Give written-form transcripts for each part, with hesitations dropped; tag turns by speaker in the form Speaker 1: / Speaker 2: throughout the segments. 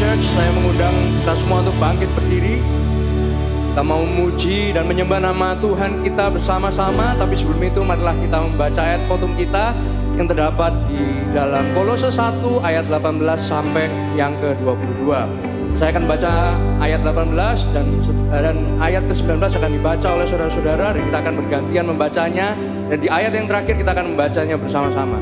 Speaker 1: Church, saya mengundang kita semua untuk bangkit berdiri. Kita mau memuji dan menyembah nama Tuhan kita bersama-sama. Tapi sebelum itu marilah kita membaca ayat khotbah kita yang terdapat di dalam Kolose 1 ayat 18 sampai yang ke-22. Saya akan baca ayat 18 dan ayat ke-19 akan dibaca oleh saudara-saudara, dan kita akan bergantian membacanya. Dan di ayat yang terakhir kita akan membacanya bersama-sama.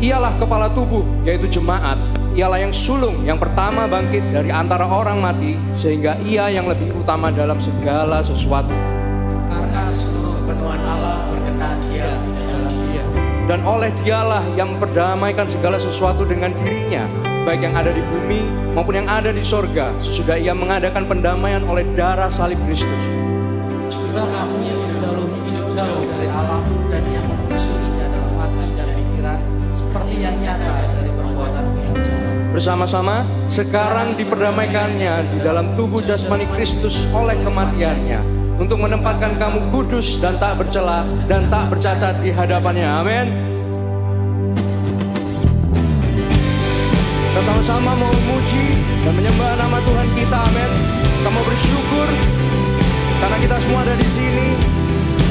Speaker 1: Ialah kepala tubuh, yaitu jemaat. Ialah yang sulung, yang pertama bangkit dari antara orang mati, sehingga ia yang lebih utama dalam segala sesuatu.
Speaker 2: Karena seluruh kepenuhan Allah berkenan dia di dalam dia.
Speaker 1: Dan oleh dialah yang memperdamaikan segala sesuatu dengan dirinya, baik yang ada di bumi maupun yang ada di sorga, sesudah ia mengadakan pendamaian oleh darah salib Kristus.
Speaker 2: Juga kamu yang terdahulu hidup jauh dari Allah dan yang memusuhinya dalam hati dan pikiran, seperti yang nyata dari perbuatanmu yang jahat.
Speaker 1: Bersama-sama sekarang diperdamaikannya di dalam tubuh jasmani Kristus oleh kematiannya, untuk menempatkan kamu kudus dan tak bercela dan tak bercacat di hadapannya. Amin. Kita sama-sama mau memuji dan menyembah nama Tuhan kita. Amin. Kita mau bersyukur karena kita semua ada di sini,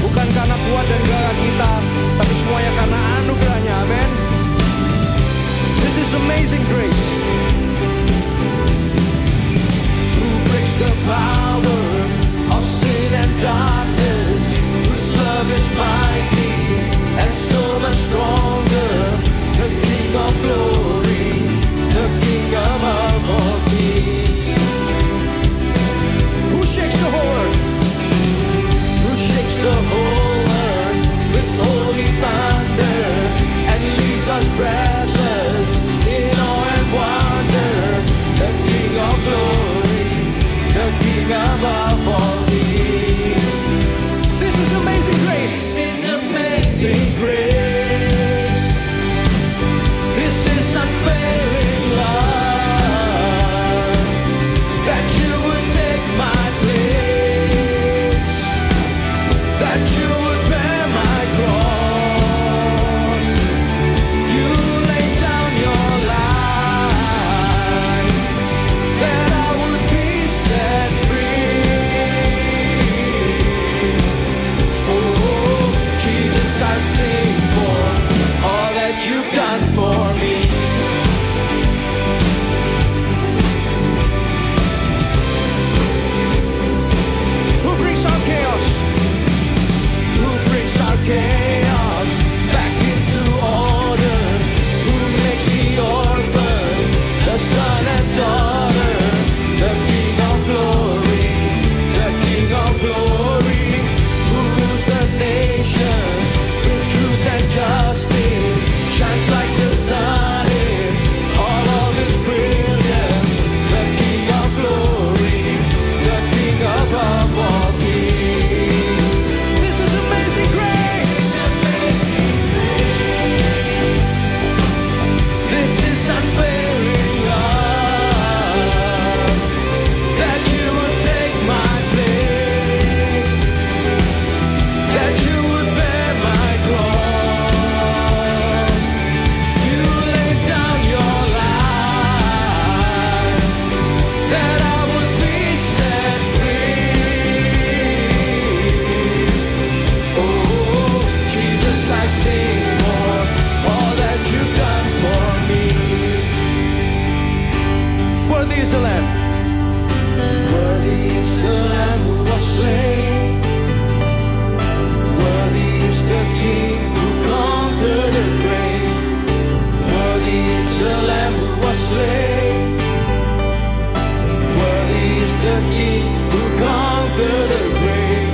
Speaker 1: bukan karena kuat dan gagah kita, tapi semuanya karena anugerahnya. Amin. This is amazing grace. Who breaks the power of sin and darkness, whose love is mighty and so much stronger, the King of glory, the King above all kings. Who shakes the whole earth? Who shakes the whole earth with holy thunder and leaves us breathless in awe and wonder, the King of glory, the King above all kings. This is amazing grace. This is amazing grace. This is unfailing love, that you would take my place, that you would bear my cross. You laid down your life, that I would be set free. Oh, Jesus, I sing for all that you've done for me. Who brings our chaos? Who brings our chaos back into order? Who makes the orphan the son and daughter? The King of glory, the King of glory, who rules the nations with truth and justice, shines like the sun in all of his brilliance. The King of glory, the King above all kings. This is amazing grace. This is unfailing love, that you would take my place, that you would bear my cross. You laid down your life, that I would be set free. Oh, Jesus, I sing for all that you've done for me. Worthy is the Lamb. Worthy is the Lamb who was slain. Worthy is the King who conquered the grave. Worthy is the Lamb who was slain. Worthy is the King who conquered the grave.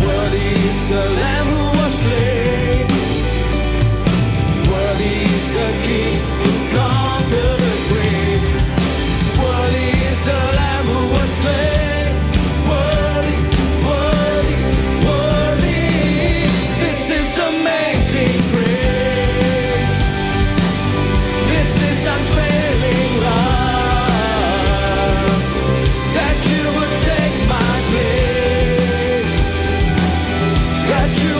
Speaker 1: Worthy is the Lamb who was slain. Worthy is the King who conquered the grave. Worthy is the Lamb who was slain. Worthy, worthy, worthy. This is amazing grace. This is unfailing love, that you would take my place, that you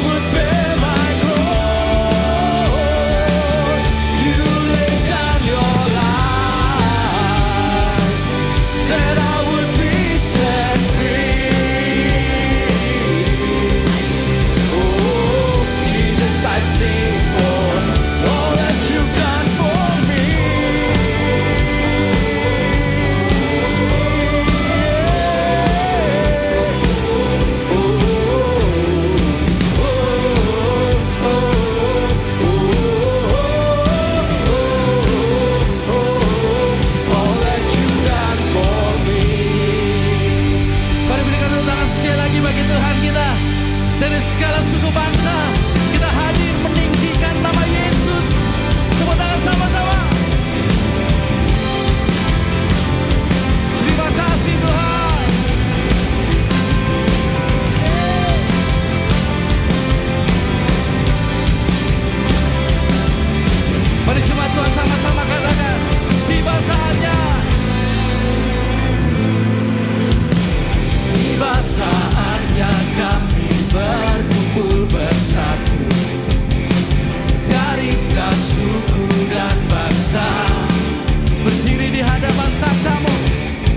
Speaker 2: hadapan tatamu,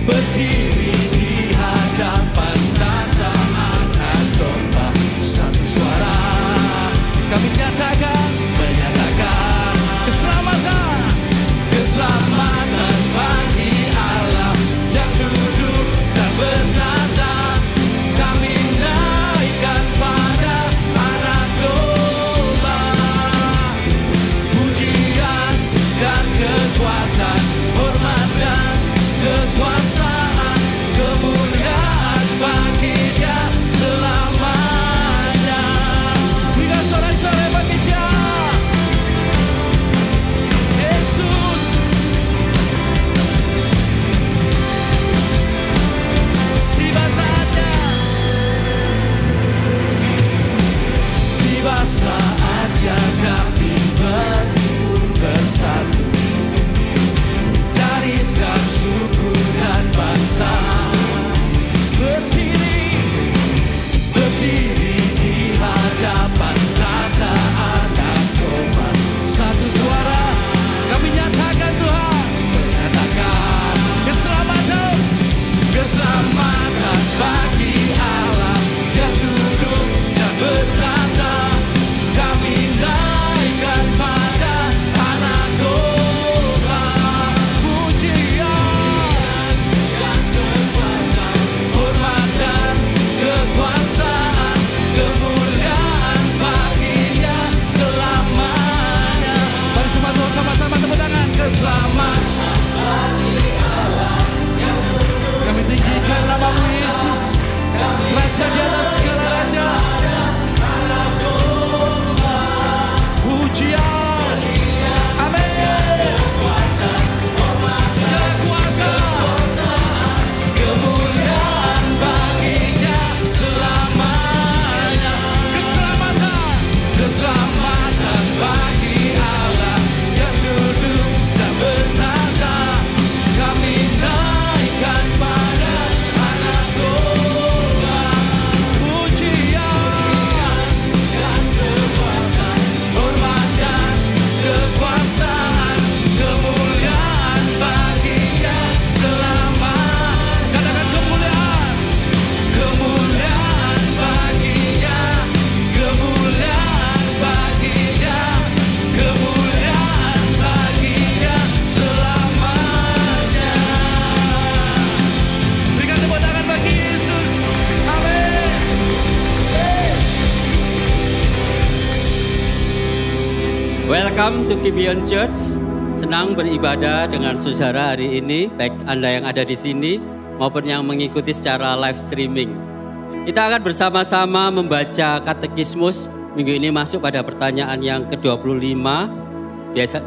Speaker 2: berdiri di hadapan tata anak domba. Satu suara kami menyatakan keselamatan, keselamatan bagi Allah yang duduk dan bertata. Kami naikkan pada anak domba, pujian dan kekuatan, hormat dan kekuasaan, kemuliaan bagi Dia selamanya. Berikan sorak-sorai bagi Dia. Yesus, tiba saatnya, tiba saatnya kami berkumpul bersatu dari setiap suku dan bangsa, berdiri di hadapan tata anak domba. Satu suara kami nyatakan Tuhan, menyatakan keselamatan, keselamatan bagi Allah yang duduk dan bertata. Kami naikkan pada anak domba, pujian dan kekuatan, hormat dan kekuasaan, kemuliaan bagi Dia selamanya. Mari semua Tuhan sama-sama tepuk tangan. Keselamatan bagi Allah yang duduk. Kami tinggikan nama-Mu Yesus, Raja di atas segala raja. Pujian, amin. Segala kuasa, kemuliaan bagi Dia selamanya. Keselamatan, keselamatan bagi Allah yang duduk dan bertata. Kami naikkan pada anak domba, pujian dan kekuatan, hormat dan kekuasaan, kemuliaan bagi Dia selamanya. Katakan kemuliaan, kemuliaan bagi Dia, kemuliaan bagi Dia, kemuliaan bagi Dia selamanya. Berikan tepuk tangan bagi Yesus. Amin.
Speaker 3: Welcome to Kibion Church. Senang beribadah dengan saudara hari ini, baik Anda yang ada di sini maupun yang mengikuti secara live streaming. Kita akan bersama-sama membaca katekismus. Minggu ini masuk pada pertanyaan yang ke-25.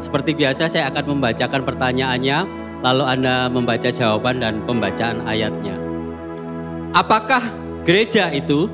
Speaker 3: Seperti biasa saya akan membacakan pertanyaannya, lalu Anda membaca jawaban dan pembacaan ayatnya. Apakah gereja itu?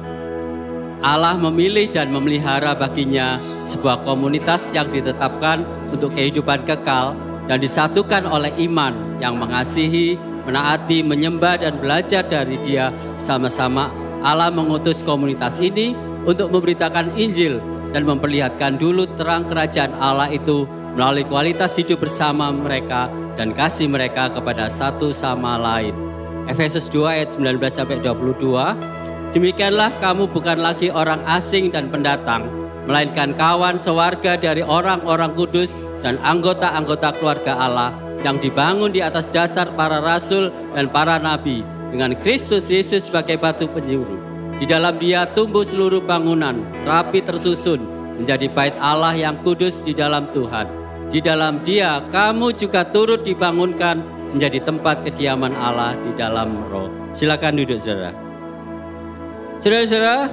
Speaker 3: Allah memilih dan memelihara baginya sebuah komunitas yang ditetapkan untuk kehidupan kekal dan disatukan oleh iman yang mengasihi, menaati, menyembah dan belajar dari Dia bersama-sama. Allah mengutus komunitas ini untuk memberitakan Injil dan memperlihatkan dulu terang kerajaan Allah itu melalui kualitas hidup bersama mereka dan kasih mereka kepada satu sama lain. Efesus 2 ayat 19-22. Demikianlah kamu bukan lagi orang asing dan pendatang, melainkan kawan sewarga dari orang-orang kudus dan anggota-anggota keluarga Allah yang dibangun di atas dasar para rasul dan para nabi dengan Kristus Yesus sebagai batu penjuru. Di dalam Dia tumbuh seluruh bangunan, rapi tersusun, menjadi bait Allah yang kudus di dalam Tuhan. Di dalam Dia kamu juga turut dibangunkan menjadi tempat kediaman Allah di dalam Roh. Silakan duduk, saudara. Saudara-saudara,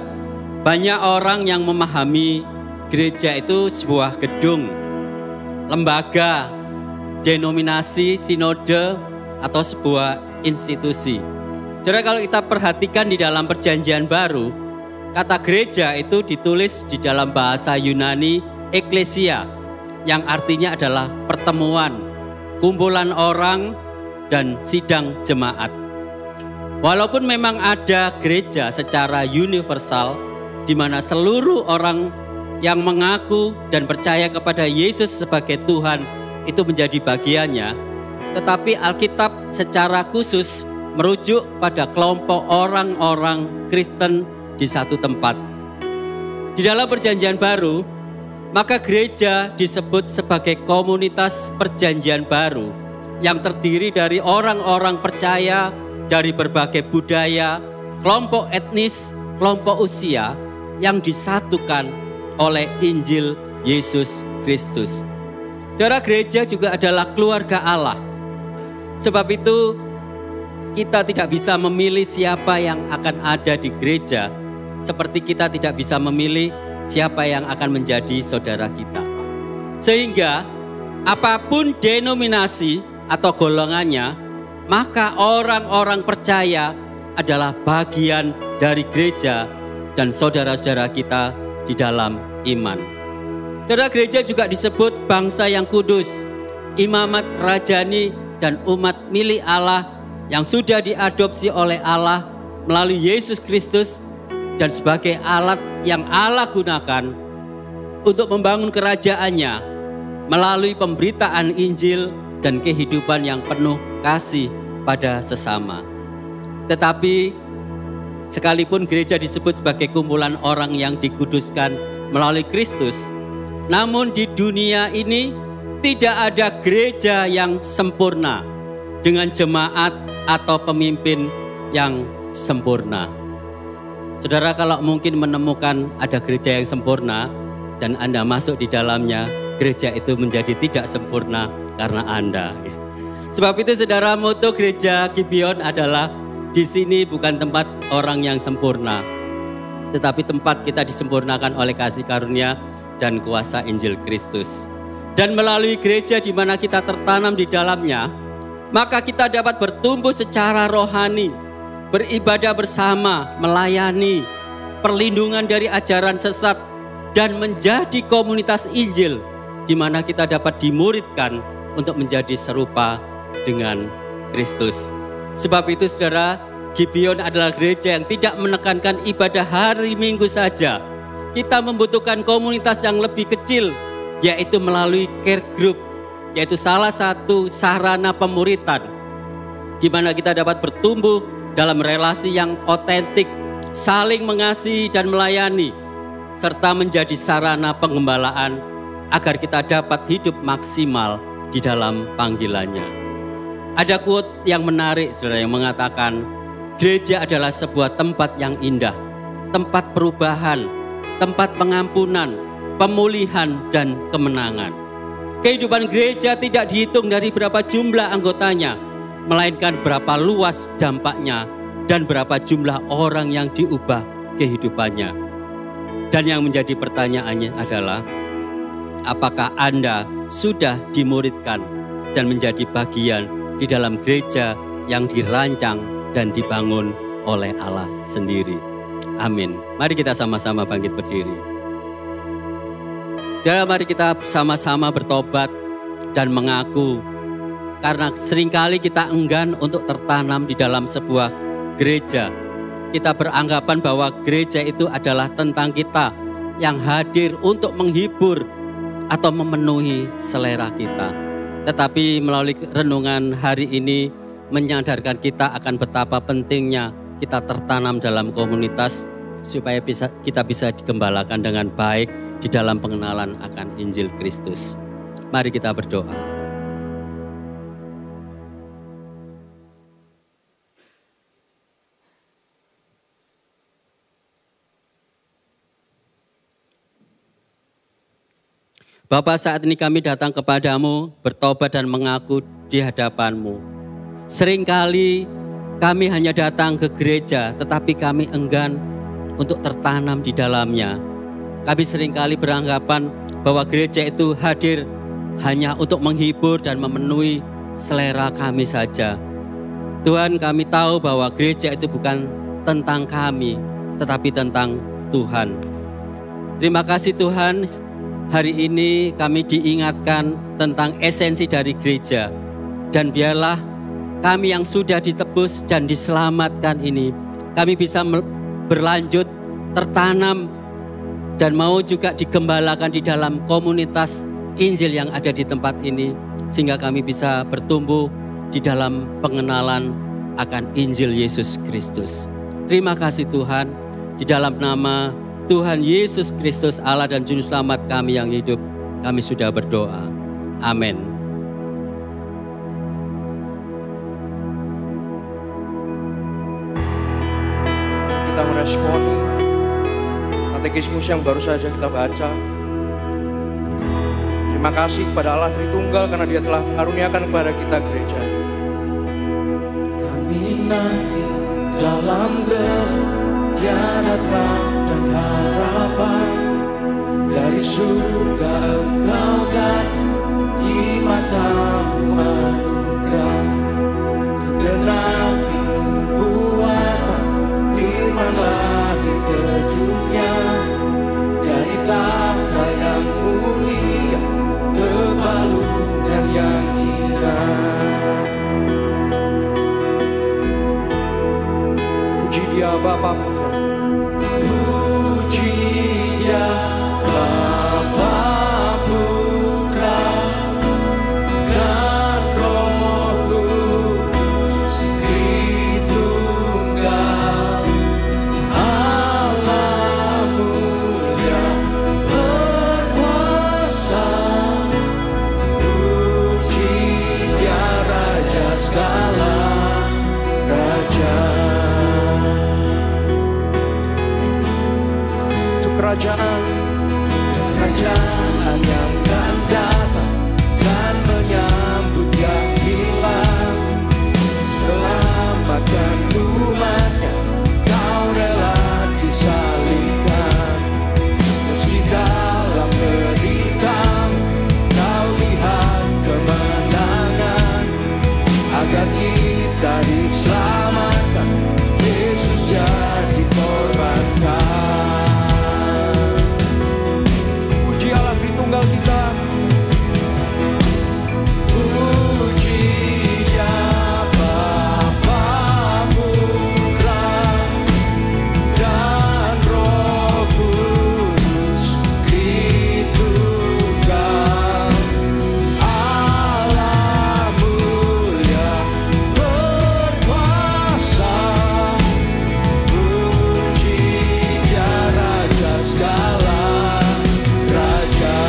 Speaker 3: banyak orang yang memahami gereja itu sebuah gedung, lembaga, denominasi, sinode, atau sebuah institusi. Saudara, kalau kita perhatikan di dalam Perjanjian Baru, kata gereja itu ditulis di dalam bahasa Yunani eklesia, yang artinya adalah pertemuan, kumpulan orang, dan sidang jemaat. Walaupun memang ada gereja secara universal, di mana seluruh orang yang mengaku dan percaya kepada Yesus sebagai Tuhan itu menjadi bagiannya, tetapi Alkitab secara khusus merujuk pada kelompok orang-orang Kristen di satu tempat. Di dalam Perjanjian Baru, maka gereja disebut sebagai komunitas Perjanjian Baru yang terdiri dari orang-orang percaya dari berbagai budaya, kelompok etnis, kelompok usia yang disatukan oleh Injil Yesus Kristus. Saudara, gereja juga adalah keluarga Allah. Sebab itu kita tidak bisa memilih siapa yang akan ada di gereja, seperti kita tidak bisa memilih siapa yang akan menjadi saudara kita. Sehingga apapun denominasi atau golongannya, maka orang-orang percaya adalah bagian dari gereja dan saudara-saudara kita di dalam iman. Saudara, gereja juga disebut bangsa yang kudus, imamat rajani dan umat milik Allah yang sudah diadopsi oleh Allah melalui Yesus Kristus dan sebagai alat yang Allah gunakan untuk membangun kerajaannya melalui pemberitaan Injil dan kehidupan yang penuh kasih pada sesama. Tetapi sekalipun gereja disebut sebagai kumpulan orang yang dikuduskan melalui Kristus, namun di dunia ini tidak ada gereja yang sempurna dengan jemaat atau pemimpin yang sempurna. Saudara, kalau mungkin menemukan ada gereja yang sempurna dan Anda masuk di dalamnya, gereja itu menjadi tidak sempurna karena Anda. Sebab itu saudara, moto gereja Gibeon adalah di sini bukan tempat orang yang sempurna, tetapi tempat kita disempurnakan oleh kasih karunia dan kuasa Injil Kristus. Dan melalui gereja di mana kita tertanam di dalamnya, maka kita dapat bertumbuh secara rohani, beribadah bersama, melayani, perlindungan dari ajaran sesat, dan menjadi komunitas Injil di mana kita dapat dimuridkan untuk menjadi serupa dengan Kristus. Sebab itu saudara, Gibeon adalah gereja yang tidak menekankan ibadah hari Minggu saja. Kita membutuhkan komunitas yang lebih kecil, yaitu melalui care group, yaitu salah satu sarana pemuritan di mana kita dapat bertumbuh dalam relasi yang otentik, saling mengasihi dan melayani, serta menjadi sarana pengembalaan agar kita dapat hidup maksimal di dalam panggilannya. Ada quote yang menarik saudara yang mengatakan, gereja adalah sebuah tempat yang indah, tempat perubahan, tempat pengampunan, pemulihan dan kemenangan. Kehidupan gereja tidak dihitung dari berapa jumlah anggotanya, melainkan berapa luas dampaknya dan berapa jumlah orang yang diubah kehidupannya. Dan yang menjadi pertanyaannya adalah, apakah Anda sudah dimuridkan dan menjadi bagian di dalam gereja yang dirancang dan dibangun oleh Allah sendiri? Amin. Mari kita sama-sama bangkit berdiri. Dan mari kita sama-sama bertobat dan mengaku, karena seringkali kita enggan untuk tertanam di dalam sebuah gereja. Kita beranggapan bahwa gereja itu adalah tentang kita yang hadir untuk menghibur atau memenuhi selera kita. Tetapi melalui renungan hari ini menyadarkan kita akan betapa pentingnya kita tertanam dalam komunitas supaya kita bisa digembalakan dengan baik di dalam pengenalan akan Injil Kristus. Mari kita berdoa. Bapa, saat ini kami datang kepadamu, bertobat dan mengaku di hadapanmu. Seringkali kami hanya datang ke gereja, tetapi kami enggan untuk tertanam di dalamnya. Kami seringkali beranggapan bahwa gereja itu hadir hanya untuk menghibur dan memenuhi selera kami saja. Tuhan, kami tahu bahwa gereja itu bukan tentang kami, tetapi tentang Tuhan. Terima kasih Tuhan. Hari ini kami diingatkan tentang esensi dari gereja. Dan biarlah kami yang sudah ditebus dan diselamatkan ini, kami bisa berlanjut, tertanam, dan mau juga digembalakan di dalam komunitas Injil yang ada di tempat ini. Sehingga kami bisa bertumbuh di dalam pengenalan akan Injil Yesus Kristus. Terima kasih Tuhan, di dalam nama Tuhan Yesus Kristus, Allah dan Juru Selamat kami yang hidup, kami sudah berdoa. Amin.
Speaker 1: Kita meresponi katekismus yang baru saja kita baca. Terima kasih kepada Allah Tritunggal karena Dia telah mengaruniakan kepada kita gereja.
Speaker 2: Kami nanti dalam gelap tiada terang dan harapan, dari surga Engkau datang, di matamu anugerah, untuk genapi nubuatan, firman lahir ke dunia, dari tahta yang mulia ke balungan yang indah.
Speaker 1: Puji Dia Bapa Putra,
Speaker 2: Puji Dia Bapa Putra dan Roh Kudus, Tritunggal, Allah mulia berkuasa. Puji Dia Raja segala raja. Kerajaan yang akan datang dan menyambut yang hilang, selamatkan umatnya, Kau rela disalibkan. Meski dalam derita Kau lihat kemenangan, agar kita diselamatkan, Yesus jadi korbankan.
Speaker 1: Tunggal kita.
Speaker 2: Puji Dia Bapa Putra dan Roh Kudus, Tritunggal, Allah mulia berkuasa. Puji Dia Raja segala raja.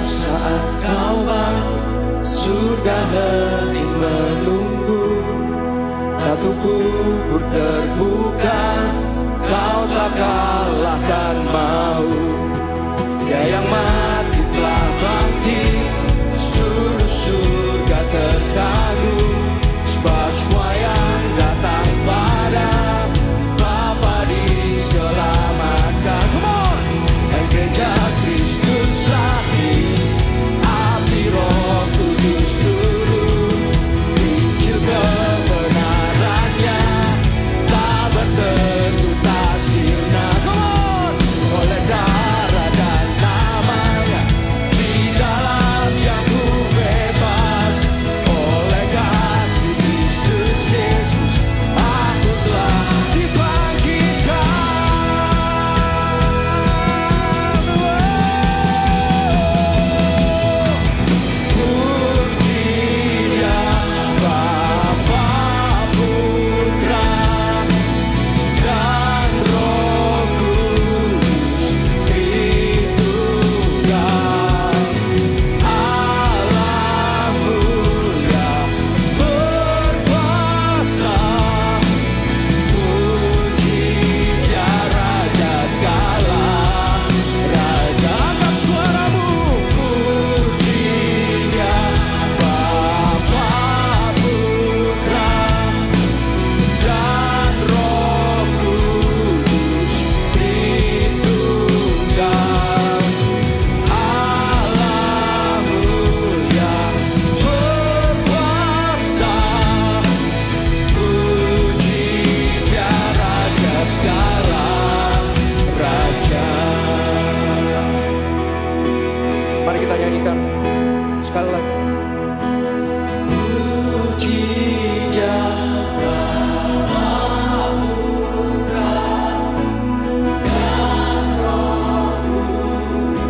Speaker 2: Saat Kau bangun, surga hening menunggu, batu kubur terbuka, Kau telah kalahkan maut. Dia yang mati telah bangkit, seluruh surga terkagum, sebab semua yang datang pada Bapa diselamatkan. Come on! Dan gereja Kristus lahir, api Roh Kudus turun, Injil kebenarannya tak berteru, tak sirna. Come on! Oleh darah dan namanya, di dalam yang ku bebas, oleh kasih Kristus Yesus, aku telah dibangkitkan. Puji Dia Bapa Putra dan Roh Kudus, Tritunggal, Allah mulia berkuasa. Puji Dia Raja segala raja. Angkat suaramu. Puji Dia Bapa Putra dan Roh Kudus, Tritunggal, Allah mulia berkuasa. Puji Dia Raja segala raja.
Speaker 1: Mari kita nyanyikan sekali lagi.
Speaker 2: Puji Dia Bapa Putra dan Roh Kudus,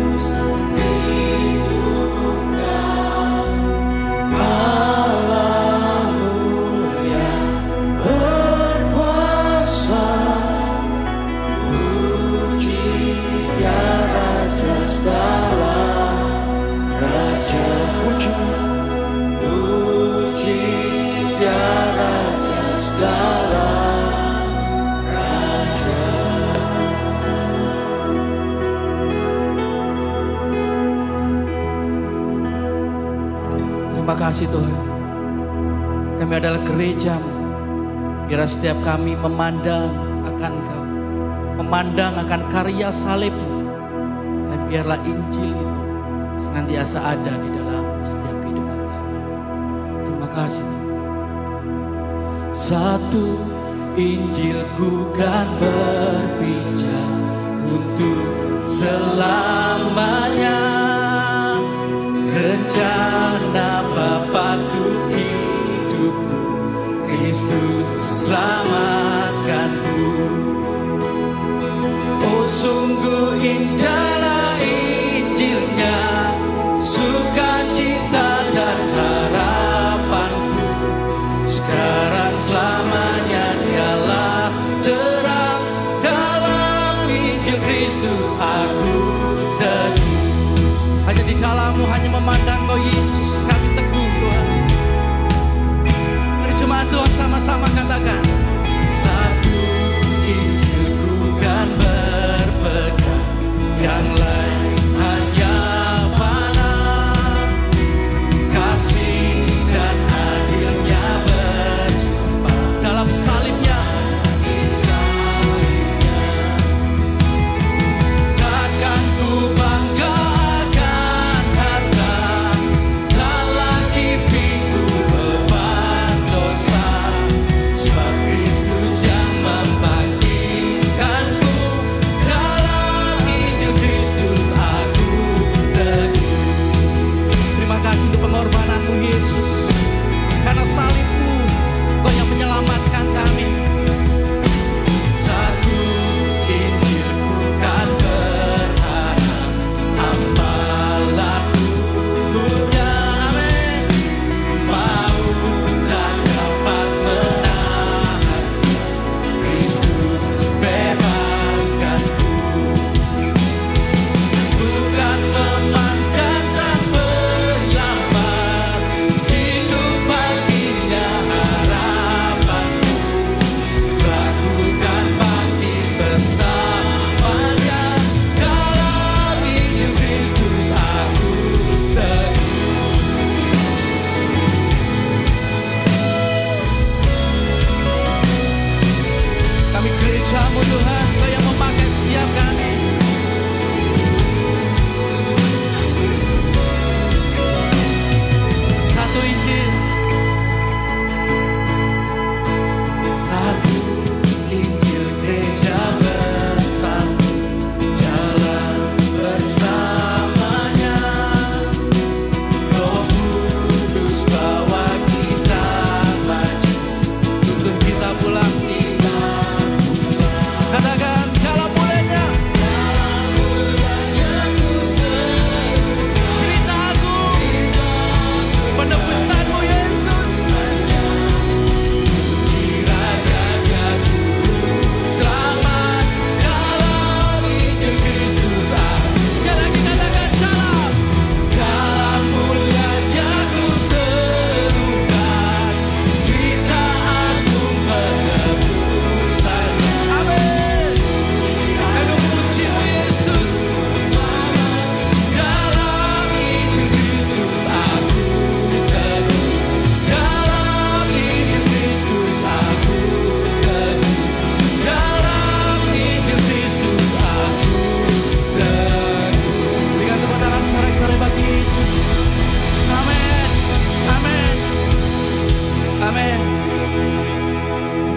Speaker 2: dalam raja. Terima kasih Tuhan, kami adalah gereja-Mu. Biar setiap kami memandang akan Kau, memandang akan karya salib-Mu, dan biarlah Injil itu senantiasa ada di dalam setiap kehidupan kami. Terima kasih. Satu Injil ku kan berbicara untuk selamanya, rencana Bapa untuk hidupku, Kristus selamatkanku. Oh sungguh indahlah Injilnya, sukacita dan harapanku. Sekarang selamanya dialah terang, dalam Injil Kristus aku teguh. Hanya di dalam-Mu, hanya memandang Kau Yesus, kami teguh Tuhan. Mari jemaat Tuhan sama-sama katakan, satu Injilku kan berpegang, yang lain hanya fana. Kasih dan adilnya berjumpa dalam salibnya. Takkan ku banggakan harta, tak lagi pikul beban dosa. Sebab Kristus yang membangkitkanku, dalam Injil Kristus aku teguh. Terima kasih untuk pengorbanan-Mu Yesus, karena salib-Mu Kau yang menyelamatkan kami. Satu Injilku kan berharap, apalah kuburnya, amin. Mau tak dapat menahan, Kristus bebaskanku. Bukan memandang sang penyelamat, hidup baginya harapanku. Lakukan bangkit bersamanya, dalam Injil Kristus aku teguh. Kami gereja-Mu Tuhan, Kau yang memakai setiap kami. Satu Injil, satu Injil gereja bersatu, jalan bersamanya. Roh Kudus bawa kita maju, tuntun kita pulang tiba-tiba. Katakan dalam mulianya ku ceritaku, penebusan-Mu Yesus. Puji Raja-Nya Juru Selamat, dalam Injil Kristus aku. Sekali lagi katakan dalam mulianya ku serukan, cerita agung penebusannya. Amin. Kami memuji-Mu Yesus, dalam Injil Kristus aku teguh, dalam Injil Kristus aku teguh, dalam Injil Kristus aku teguh. Berikan tepuk tangan sorak-sorai bagi Yesus. Amin. Amin. Amin.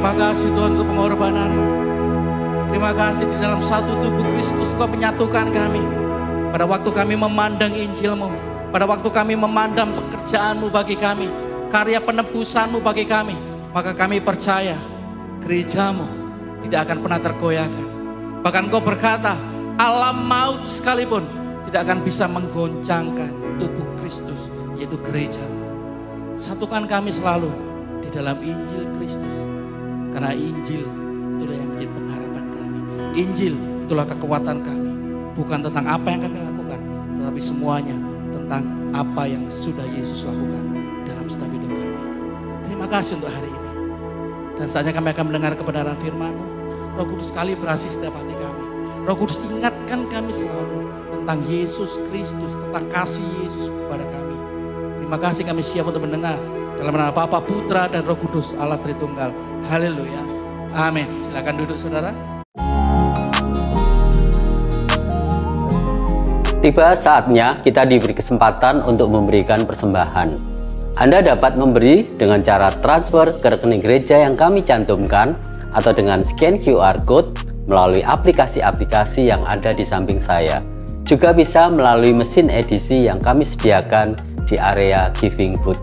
Speaker 2: Terima kasih Tuhan untuk pengorbanan-Mu. Terima kasih di dalam satu tubuh Kristus Kau menyatukan kami. Pada waktu kami memandang Injil-Mu, pada waktu kami memandang pekerjaan-Mu bagi kami, karya penebusan-Mu bagi kami, maka kami percaya gereja-Mu tidak akan pernah tergoyahkan. Bahkan Kau berkata, alam maut sekalipun tidak akan bisa menggoncangkan tubuh Kristus, yaitu gereja-Mu. Satukan kami selalu di dalam Injil Kristus, karena Injil itulah yang menjadi pengharapan kami. Injil itulah kekuatan kami. Bukan tentang apa yang kami lakukan, tetapi semuanya tentang apa yang sudah Yesus lakukan dalam setiap hidup kami. Terima kasih untuk hari ini.
Speaker 4: Dan saatnya kami akan mendengar kebenaran firman-Mu. Roh Kudus kalibrasi setiap hati kami. Roh Kudus ingatkan kami selalu tentang Yesus Kristus, tentang kasih Yesus kepada kami. Terima kasih, kami siap untuk mendengar. Dalam nama Bapa, Putra, dan Roh Kudus, Allah Tritunggal. Haleluya. Amin. Silakan duduk, saudara.
Speaker 3: Tiba saatnya kita diberi kesempatan untuk memberikan persembahan. Anda dapat memberi dengan cara transfer ke rekening gereja yang kami cantumkan atau dengan scan QR Code melalui aplikasi-aplikasi yang ada di samping saya. Juga bisa melalui mesin edisi yang kami sediakan di area giving booth.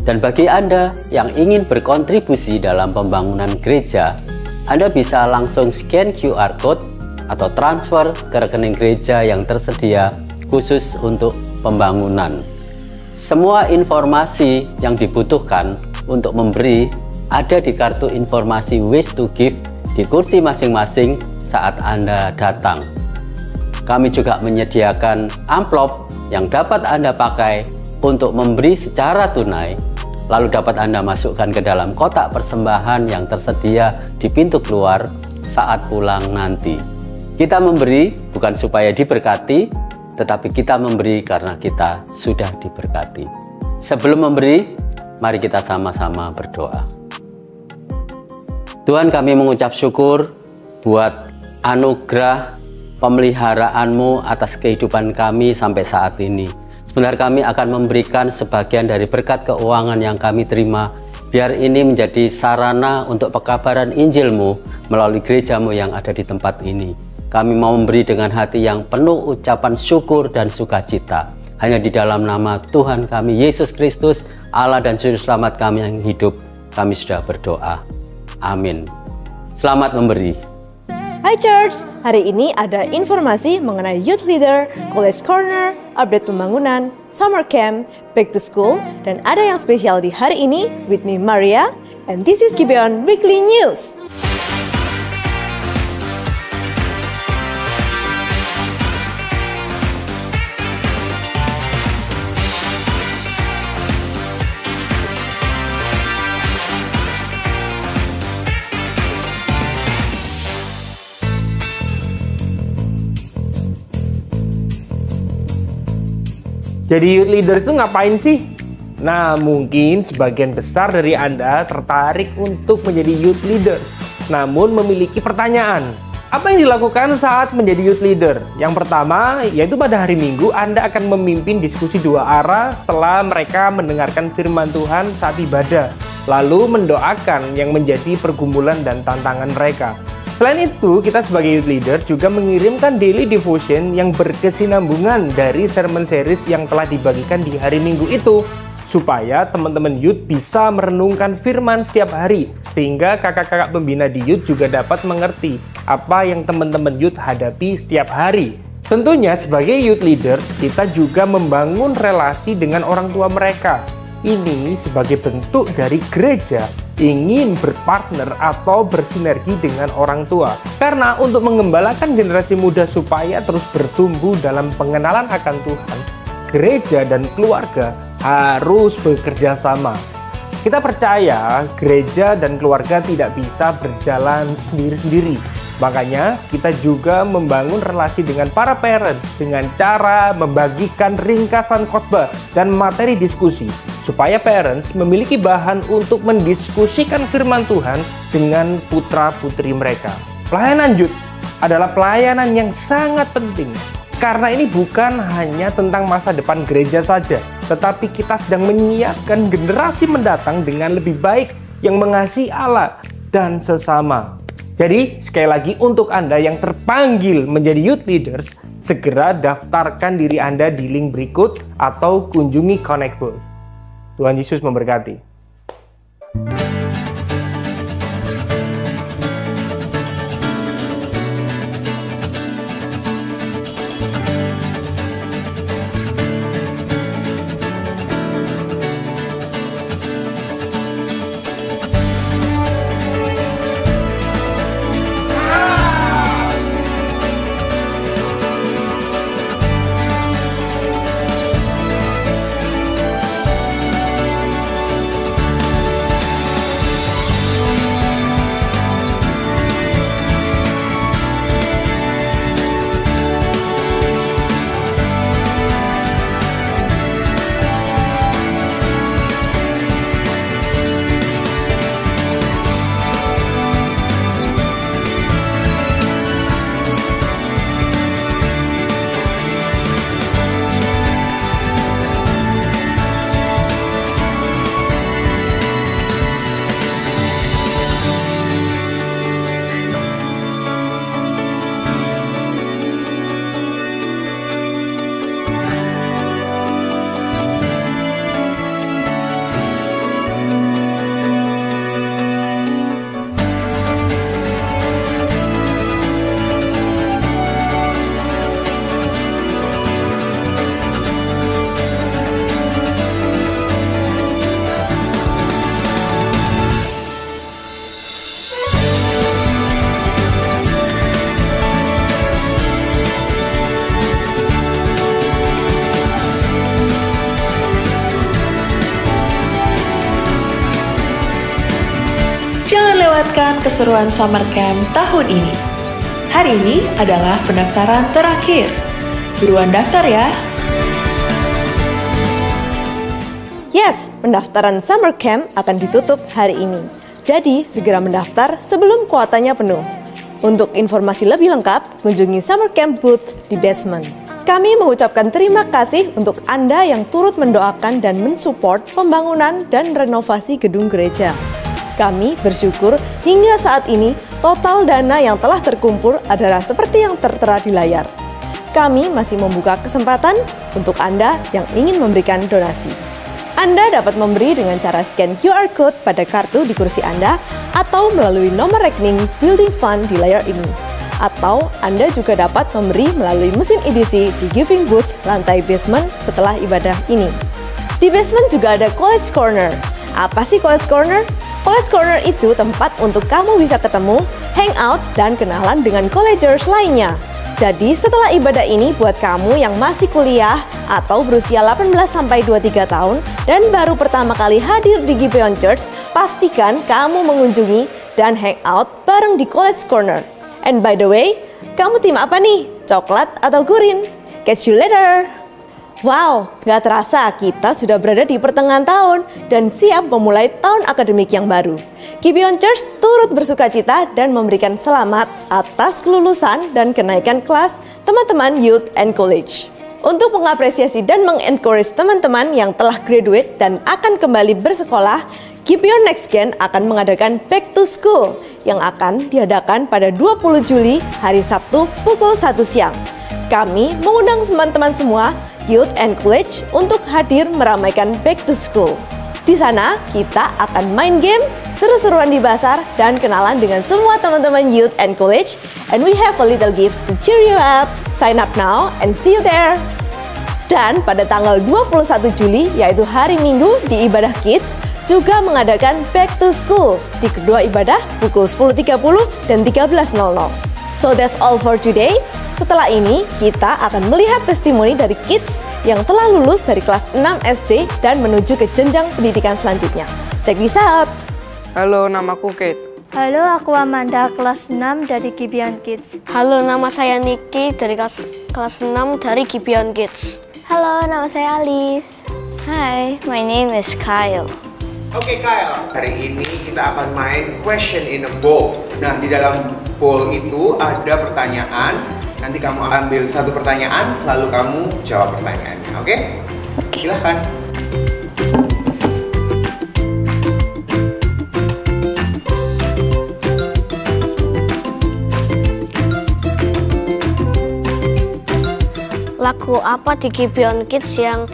Speaker 3: Dan bagi Anda yang ingin berkontribusi dalam pembangunan gereja, Anda bisa langsung scan QR Code atau transfer ke rekening gereja yang tersedia khusus untuk pembangunan. Semua informasi yang dibutuhkan untuk memberi ada di kartu informasi Ways to Give di kursi masing-masing saat Anda datang. Kami juga menyediakan amplop yang dapat Anda pakai untuk memberi secara tunai, lalu dapat Anda masukkan ke dalam kotak persembahan yang tersedia di pintu keluar saat pulang nanti. Kita memberi bukan supaya diberkati, tetapi kita memberi karena kita sudah diberkati. Sebelum memberi, mari kita sama-sama berdoa. Tuhan, kami mengucap syukur buat anugerah pemeliharaan-Mu atas kehidupan kami sampai saat ini. Sebenarnya kami akan memberikan sebagian dari berkat keuangan yang kami terima, biar ini menjadi sarana untuk pekabaran Injil-Mu melalui gereja-Mu yang ada di tempat ini. Kami mau memberi dengan hati yang penuh ucapan syukur dan sukacita. Hanya di dalam nama Tuhan kami, Yesus Kristus, Allah dan Juru Selamat kami yang hidup, kami sudah berdoa. Amin. Selamat memberi.
Speaker 5: Hai Church, hari ini ada informasi mengenai Youth Leader, College Corner, update pembangunan, Summer Camp, Back to School, dan ada yang spesial di hari ini with me Maria, and this is Gibeon Weekly News.
Speaker 6: Jadi youth leader itu ngapain sih? Nah, mungkin sebagian besar dari Anda tertarik untuk menjadi youth leader, namun memiliki pertanyaan. Apa yang dilakukan saat menjadi youth leader? Yang pertama, yaitu pada hari Minggu Anda akan memimpin diskusi dua arah setelah mereka mendengarkan firman Tuhan saat ibadah, lalu mendoakan yang menjadi pergumulan dan tantangan mereka. Selain itu, kita sebagai youth leader juga mengirimkan daily devotion yang berkesinambungan dari sermon series yang telah dibagikan di hari Minggu itu, supaya teman-teman youth bisa merenungkan firman setiap hari, sehingga kakak-kakak pembina di youth juga dapat mengerti apa yang teman-teman youth hadapi setiap hari. Tentunya sebagai youth leaders, kita juga membangun relasi dengan orang tua mereka. Ini sebagai bentuk dari gereja ingin berpartner atau bersinergi dengan orang tua. Karena untuk mengembalakan generasi muda supaya terus bertumbuh dalam pengenalan akan Tuhan, gereja dan keluarga harus bekerja sama. Kita percaya gereja dan keluarga tidak bisa berjalan sendiri-sendiri. Makanya kita juga membangun relasi dengan para parents dengan cara membagikan ringkasan khotbah dan materi diskusi, supaya parents memiliki bahan untuk mendiskusikan firman Tuhan dengan putra-putri mereka. Pelayanan youth adalah pelayanan yang sangat penting, karena ini bukan hanya tentang masa depan gereja saja, tetapi kita sedang menyiapkan generasi mendatang dengan lebih baik yang mengasihi Allah dan sesama. Jadi, sekali lagi untuk Anda yang terpanggil menjadi youth leaders, segera daftarkan diri Anda di link berikut atau kunjungi Connect Booth. Tuhan Yesus memberkati.
Speaker 7: melewatkan keseruan summer camp tahun ini. Hari ini adalah pendaftaran terakhir. Buruan daftar ya!
Speaker 5: Yes, pendaftaran summer camp akan ditutup hari ini. Jadi, segera mendaftar sebelum kuotanya penuh. Untuk informasi lebih lengkap, kunjungi summer camp booth di basement. Kami mengucapkan terima kasih untuk Anda yang turut mendoakan dan mensupport pembangunan dan renovasi gedung gereja. Kami bersyukur hingga saat ini total dana yang telah terkumpul adalah seperti yang tertera di layar. Kami masih membuka kesempatan untuk Anda yang ingin memberikan donasi. Anda dapat memberi dengan cara scan QR Code pada kartu di kursi Anda atau melalui nomor rekening Building Fund di layar ini. Atau Anda juga dapat memberi melalui mesin edisi di Giving Booth lantai basement setelah ibadah ini. Di basement juga ada College Corner. Apa sih College Corner? College Corner itu tempat untuk kamu bisa ketemu, hangout, dan kenalan dengan collegers lainnya. Jadi setelah ibadah ini buat kamu yang masih kuliah atau berusia 18-23 tahun dan baru pertama kali hadir di Gibeon Church, pastikan kamu mengunjungi dan hangout bareng di College Corner. And by the way, kamu tim apa nih? Coklat atau gurin? Catch you later! Wow, gak terasa kita sudah berada di pertengahan tahun dan siap memulai tahun akademik yang baru. Gibeon Church turut bersukacita dan memberikan selamat atas kelulusan dan kenaikan kelas teman-teman youth and college. Untuk mengapresiasi dan mengencourage teman-teman yang telah graduate dan akan kembali bersekolah, Gibeon Next Gen akan mengadakan Back to School yang akan diadakan pada 20 Juli hari Sabtu pukul 1 siang. Kami mengundang teman-teman semua Youth and College untuk hadir meramaikan Back to School. Di sana kita akan main game, seru-seruan di basar, dan kenalan dengan semua teman-teman Youth and College. And we have a little gift to cheer you up. Sign up now and see you there. Dan pada tanggal 21 Juli, yaitu hari Minggu di Ibadah Kids, juga mengadakan Back to School di kedua ibadah pukul 10.30 dan 13.00. So that's all for today. Setelah ini, kita akan melihat testimoni dari kids yang telah lulus dari kelas 6 SD dan menuju ke jenjang pendidikan selanjutnya. Check this out!
Speaker 8: Halo, namaku Kate.
Speaker 9: Halo, aku Amanda, kelas 6 dari Gibeon Kids.
Speaker 10: Halo, nama saya Niki dari kelas 6 dari Gibeon Kids.
Speaker 9: Halo, nama saya Alice.
Speaker 10: Hi, my name is Kyle.
Speaker 11: Oke Kyle, hari ini kita akan main question in a bowl. Nah, di dalam bowl itu ada pertanyaan. Nanti kamu ambil satu pertanyaan, lalu kamu jawab pertanyaannya, oke? Silahkan.
Speaker 10: Lagu apa di Gibeon Kids yang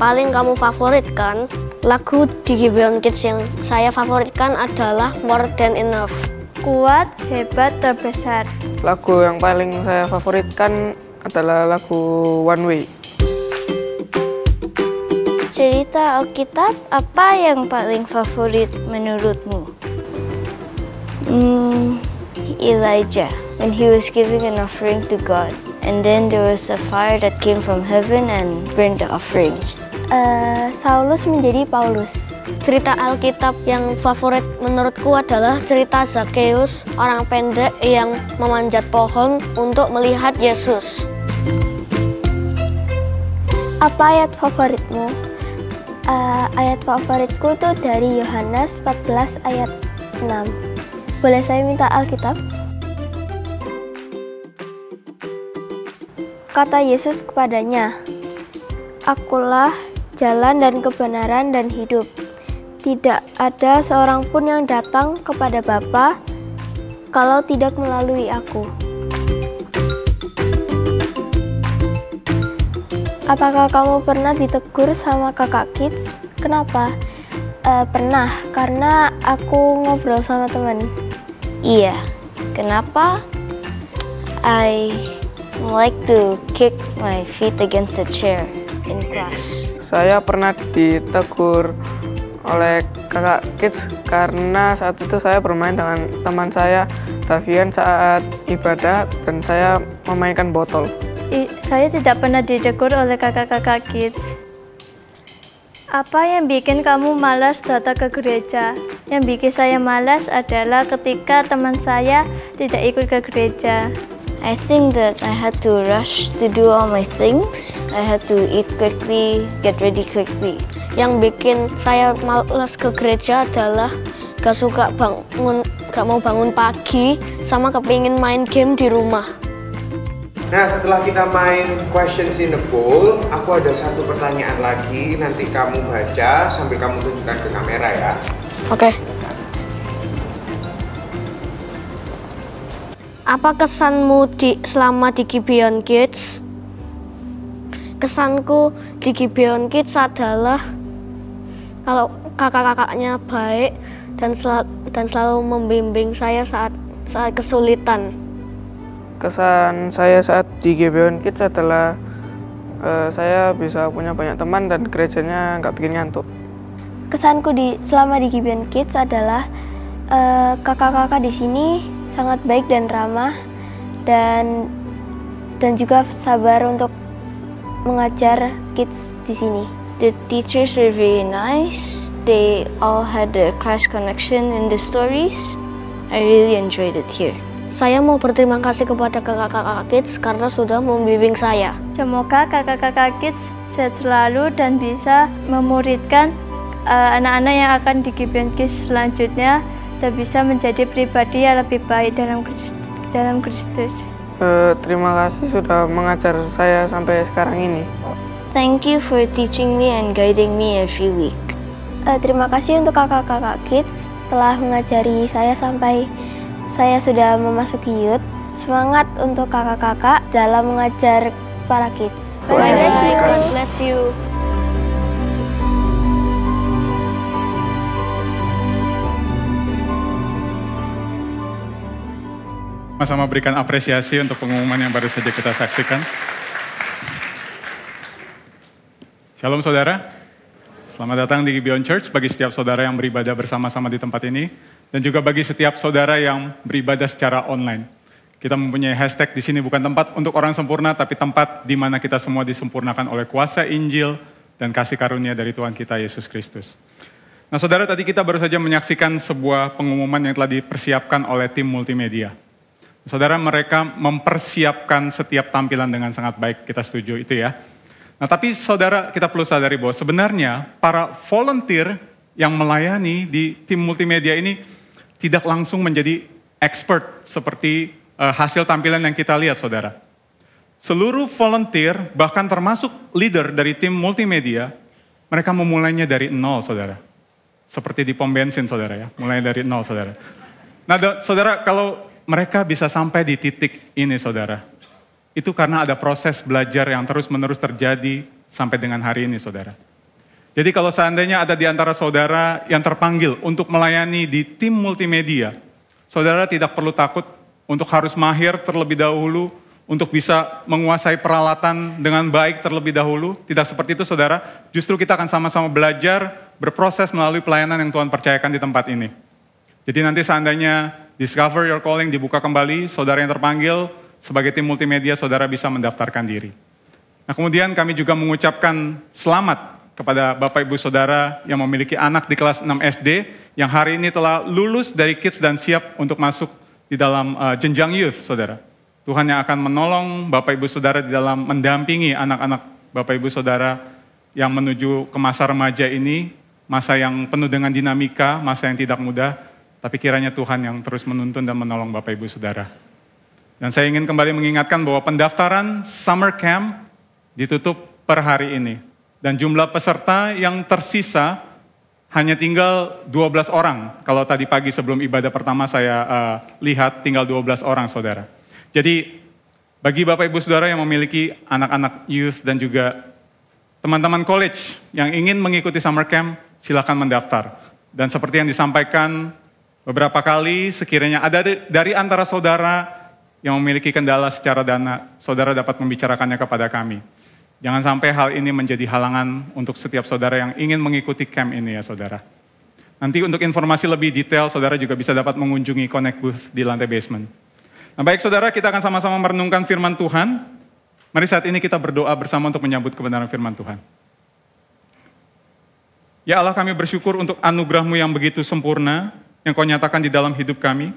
Speaker 10: paling kamu favoritkan? Lagu di Gibeon Kids yang saya favoritkan adalah More Than Enough.
Speaker 9: Kuat, hebat, terbesar.
Speaker 8: Lagu yang paling saya favoritkan adalah lagu One Way.
Speaker 9: Cerita Alkitab apa yang paling favorit menurutmu?
Speaker 10: Elijah, when he was giving an offering to God. And then there was a fire that came from heaven and burned the offering.
Speaker 9: Saulus menjadi Paulus.
Speaker 10: Cerita Alkitab yang favorit menurutku adalah cerita Zakheus, orang pendek yang memanjat pohon untuk melihat Yesus.
Speaker 9: Apa ayat favoritmu? Ayat favoritku tuh dari Yohanes 14 ayat 6. Boleh saya minta Alkitab? Kata Yesus kepadanya, "Akulah jalan dan kebenaran dan hidup. Tidak ada seorang pun yang datang kepada Bapa kalau tidak melalui aku." Apakah kamu pernah ditegur sama kakak kids? Kenapa? Pernah, karena aku ngobrol sama teman.
Speaker 10: Iya, kenapa? I like to kick my feet against the chair in class.
Speaker 8: Saya pernah ditegur oleh kakak kids karena saat itu saya bermain dengan teman saya Davian saat ibadah dan saya memainkan botol.
Speaker 9: Saya tidak pernah ditegur oleh kakak-kakak kids. Apa yang bikin kamu malas datang ke gereja?
Speaker 12: Yang bikin saya malas adalah ketika teman saya tidak ikut ke gereja.
Speaker 10: I think that I had to rush to do all my things. I had to eat quickly, get ready quickly. Yang bikin saya malas ke gereja adalah gak mau bangun pagi, sama kepingin main game di rumah.
Speaker 11: Nah, setelah kita main questions in the bowl, aku ada satu pertanyaan lagi. Nanti kamu baca sambil kamu tunjukkan ke kamera ya.
Speaker 10: Oke. Apa kesanmu selama di Gibeon Kids? Kesanku di Gibeon Kids adalah kalau kakak-kakaknya baik dan selalu membimbing saya saat kesulitan.
Speaker 8: Kesan saya saat di Gibeon Kids adalah saya bisa punya banyak teman dan gerejanya nggak bikin ngantuk.
Speaker 9: Kesanku selama di Gibeon Kids adalah kakak-kakak di sini sangat baik dan ramah dan juga sabar untuk mengajar kids di sini.
Speaker 10: The teachers were very nice. They all had a class connection in the stories. I really enjoyed it here. Saya mau berterima kasih kepada kakak-kakak kids karena sudah membimbing saya.
Speaker 12: Semoga kakak-kakak kids sehat selalu dan bisa memuridkan anak-anak yang akan di Gibeon Kids selanjutnya dan bisa menjadi pribadi yang lebih baik dalam Kristus.
Speaker 8: Terima kasih sudah mengajar saya sampai sekarang ini.
Speaker 10: Thank you for teaching me and guiding me every week.
Speaker 9: Terima kasih untuk kakak-kakak kids telah mengajari saya sampai saya sudah memasuki youth. Semangat untuk kakak-kakak dalam mengajar para kids.
Speaker 10: Bye bye. God bless you.
Speaker 13: Sama-sama berikan apresiasi untuk pengumuman yang baru saja kita saksikan. Shalom saudara, selamat datang di Gibeon Church bagi setiap saudara yang beribadah bersama-sama di tempat ini dan juga bagi setiap saudara yang beribadah secara online. Kita mempunyai hashtag di sini bukan tempat untuk orang sempurna, tapi tempat di mana kita semua disempurnakan oleh kuasa Injil dan kasih karunia dari Tuhan kita Yesus Kristus. Nah saudara, tadi kita baru saja menyaksikan sebuah pengumuman yang telah dipersiapkan oleh tim multimedia. Saudara, mereka mempersiapkan setiap tampilan dengan sangat baik, kita setuju itu ya. Nah tapi saudara, kita perlu sadari bahwa sebenarnya para volunteer yang melayani di tim multimedia ini tidak langsung menjadi expert seperti hasil tampilan yang kita lihat saudara. Seluruh volunteer, bahkan termasuk leader dari tim multimedia, mereka memulainya dari nol saudara. Seperti di pom bensin saudara ya, mulai dari nol saudara. Nah saudara, kalau mereka bisa sampai di titik ini saudara, itu karena ada proses belajar yang terus-menerus terjadi sampai dengan hari ini saudara. Jadi kalau seandainya ada di antara saudara yang terpanggil untuk melayani di tim multimedia, saudara tidak perlu takut untuk harus mahir terlebih dahulu, untuk bisa menguasai peralatan dengan baik terlebih dahulu. Tidak seperti itu saudara, justru kita akan sama-sama belajar, berproses melalui pelayanan yang Tuhan percayakan di tempat ini. Jadi nanti seandainya Discover Your Calling dibuka kembali, saudara yang terpanggil sebagai tim multimedia, saudara bisa mendaftarkan diri. Nah kemudian kami juga mengucapkan selamat kepada Bapak Ibu Saudara yang memiliki anak di kelas 6 SD, yang hari ini telah lulus dari kids dan siap untuk masuk di dalam jenjang youth saudara. Tuhan yang akan menolong Bapak Ibu Saudara di dalam mendampingi anak-anak Bapak Ibu Saudara yang menuju ke masa remaja ini, masa yang penuh dengan dinamika, masa yang tidak mudah, tapi kiranya Tuhan yang terus menuntun dan menolong Bapak Ibu Saudara. Dan saya ingin kembali mengingatkan bahwa pendaftaran Summer Camp ditutup per hari ini. Dan jumlah peserta yang tersisa hanya tinggal 12 orang. Kalau tadi pagi sebelum ibadah pertama saya lihat tinggal 12 orang saudara. Jadi bagi Bapak Ibu Saudara yang memiliki anak-anak youth dan juga teman-teman college yang ingin mengikuti Summer Camp, silakan mendaftar. Dan seperti yang disampaikan beberapa kali, sekiranya ada dari antara saudara yang memiliki kendala secara dana, saudara dapat membicarakannya kepada kami. Jangan sampai hal ini menjadi halangan untuk setiap saudara yang ingin mengikuti camp ini ya saudara. Nanti untuk informasi lebih detail, saudara juga bisa dapat mengunjungi Connect Booth di lantai basement. Nah baik saudara, kita akan sama-sama merenungkan firman Tuhan. Mari saat ini kita berdoa bersama untuk menyambut kebenaran firman Tuhan. Ya Allah, kami bersyukur untuk anugerah-Mu yang begitu sempurna, yang Kau nyatakan di dalam hidup kami.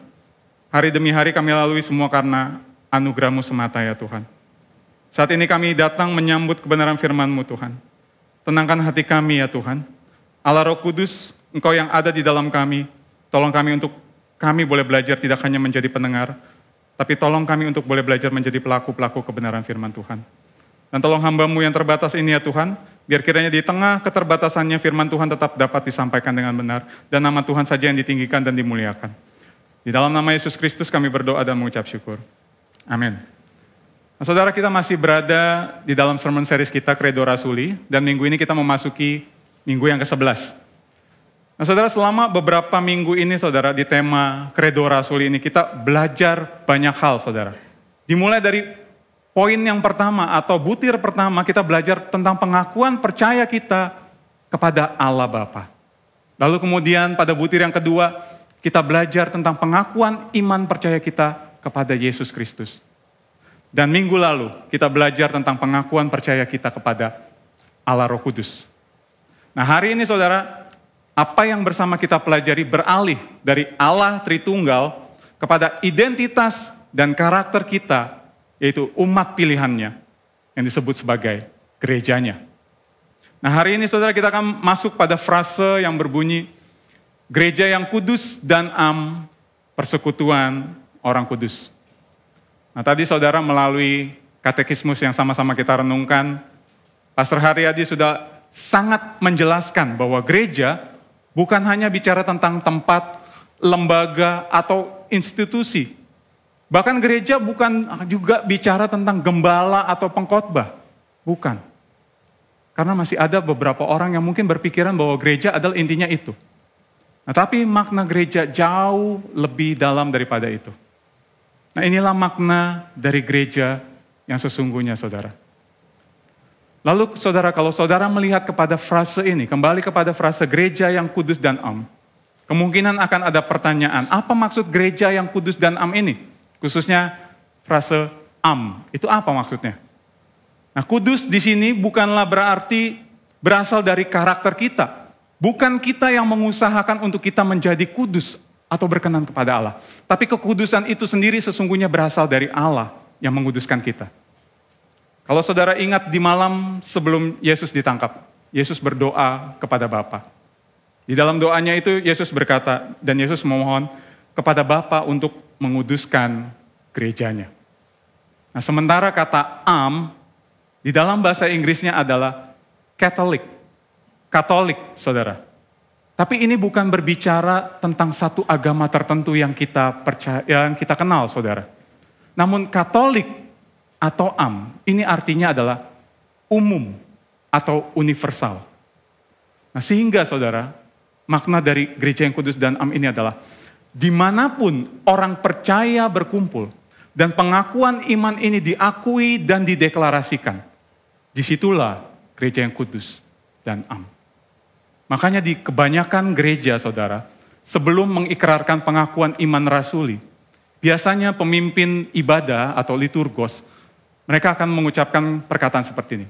Speaker 13: Hari demi hari kami lalui semua karena anugerah-Mu semata ya Tuhan. Saat ini kami datang menyambut kebenaran firman-Mu Tuhan. Tenangkan hati kami ya Tuhan. Allah Roh Kudus, Engkau yang ada di dalam kami, tolong kami untuk kami boleh belajar tidak hanya menjadi pendengar, tapi tolong kami untuk boleh belajar menjadi pelaku-pelaku kebenaran firman Tuhan. Dan tolong hamba-Mu yang terbatas ini ya Tuhan, biar kiranya di tengah keterbatasannya firman Tuhan tetap dapat disampaikan dengan benar, dan nama Tuhan saja yang ditinggikan dan dimuliakan. Di dalam nama Yesus Kristus kami berdoa dan mengucap syukur. Amin. Nah, saudara, kita masih berada di dalam sermon series kita Credo Rasuli, dan minggu ini kita memasuki minggu yang ke-11. Nah saudara, selama beberapa minggu ini saudara, di tema Credo Rasuli ini kita belajar banyak hal saudara. Dimulai dari poin yang pertama atau butir pertama, kita belajar tentang pengakuan percaya kita kepada Allah Bapa. Lalu kemudian pada butir yang kedua, kita belajar tentang pengakuan iman percaya kita kepada Yesus Kristus. Dan minggu lalu kita belajar tentang pengakuan percaya kita kepada Allah Roh Kudus. Nah hari ini saudara, apa yang bersama kita pelajari beralih dari Allah Tritunggal kepada identitas dan karakter kita, yaitu umat pilihannya yang disebut sebagai gerejanya. Nah hari ini saudara kita akan masuk pada frase yang berbunyi, gereja yang kudus dan am, persekutuan orang kudus. Nah tadi saudara melalui katekismus yang sama-sama kita renungkan, Pastor Haryadi sudah sangat menjelaskan bahwa gereja bukan hanya bicara tentang tempat, lembaga, atau institusi. Bahkan gereja bukan juga bicara tentang gembala atau pengkhotbah. Bukan. Karena masih ada beberapa orang yang mungkin berpikiran bahwa gereja adalah intinya itu. Nah, tapi makna gereja jauh lebih dalam daripada itu. Nah, inilah makna dari gereja yang sesungguhnya, saudara. Lalu, saudara, kalau saudara melihat kepada frase ini, kembali kepada frase gereja yang kudus dan am, kemungkinan akan ada pertanyaan, apa maksud gereja yang kudus dan am ini? Khususnya frase am, itu apa maksudnya? Nah, kudus di sini bukanlah berarti berasal dari karakter kita. Bukan kita yang mengusahakan untuk kita menjadi kudus atau berkenan kepada Allah. Tapi kekudusan itu sendiri sesungguhnya berasal dari Allah yang menguduskan kita. Kalau saudara ingat di malam sebelum Yesus ditangkap, Yesus berdoa kepada Bapa. Di dalam doanya itu Yesus berkata, dan Yesus memohon kepada Bapa untuk menguduskan gerejanya. Nah, sementara kata am di dalam bahasa Inggrisnya adalah Catholic. Katolik, saudara. Tapi ini bukan berbicara tentang satu agama tertentu yang kita percaya, yang kita kenal, saudara. Namun Katolik atau am, ini artinya adalah umum atau universal. Nah, sehingga saudara, makna dari gereja yang kudus dan am ini adalah dimanapun orang percaya berkumpul dan pengakuan iman ini diakui dan dideklarasikan, disitulah gereja yang kudus dan am. Makanya di kebanyakan gereja, saudara, sebelum mengikrarkan pengakuan iman rasuli, biasanya pemimpin ibadah atau liturgos, mereka akan mengucapkan perkataan seperti ini.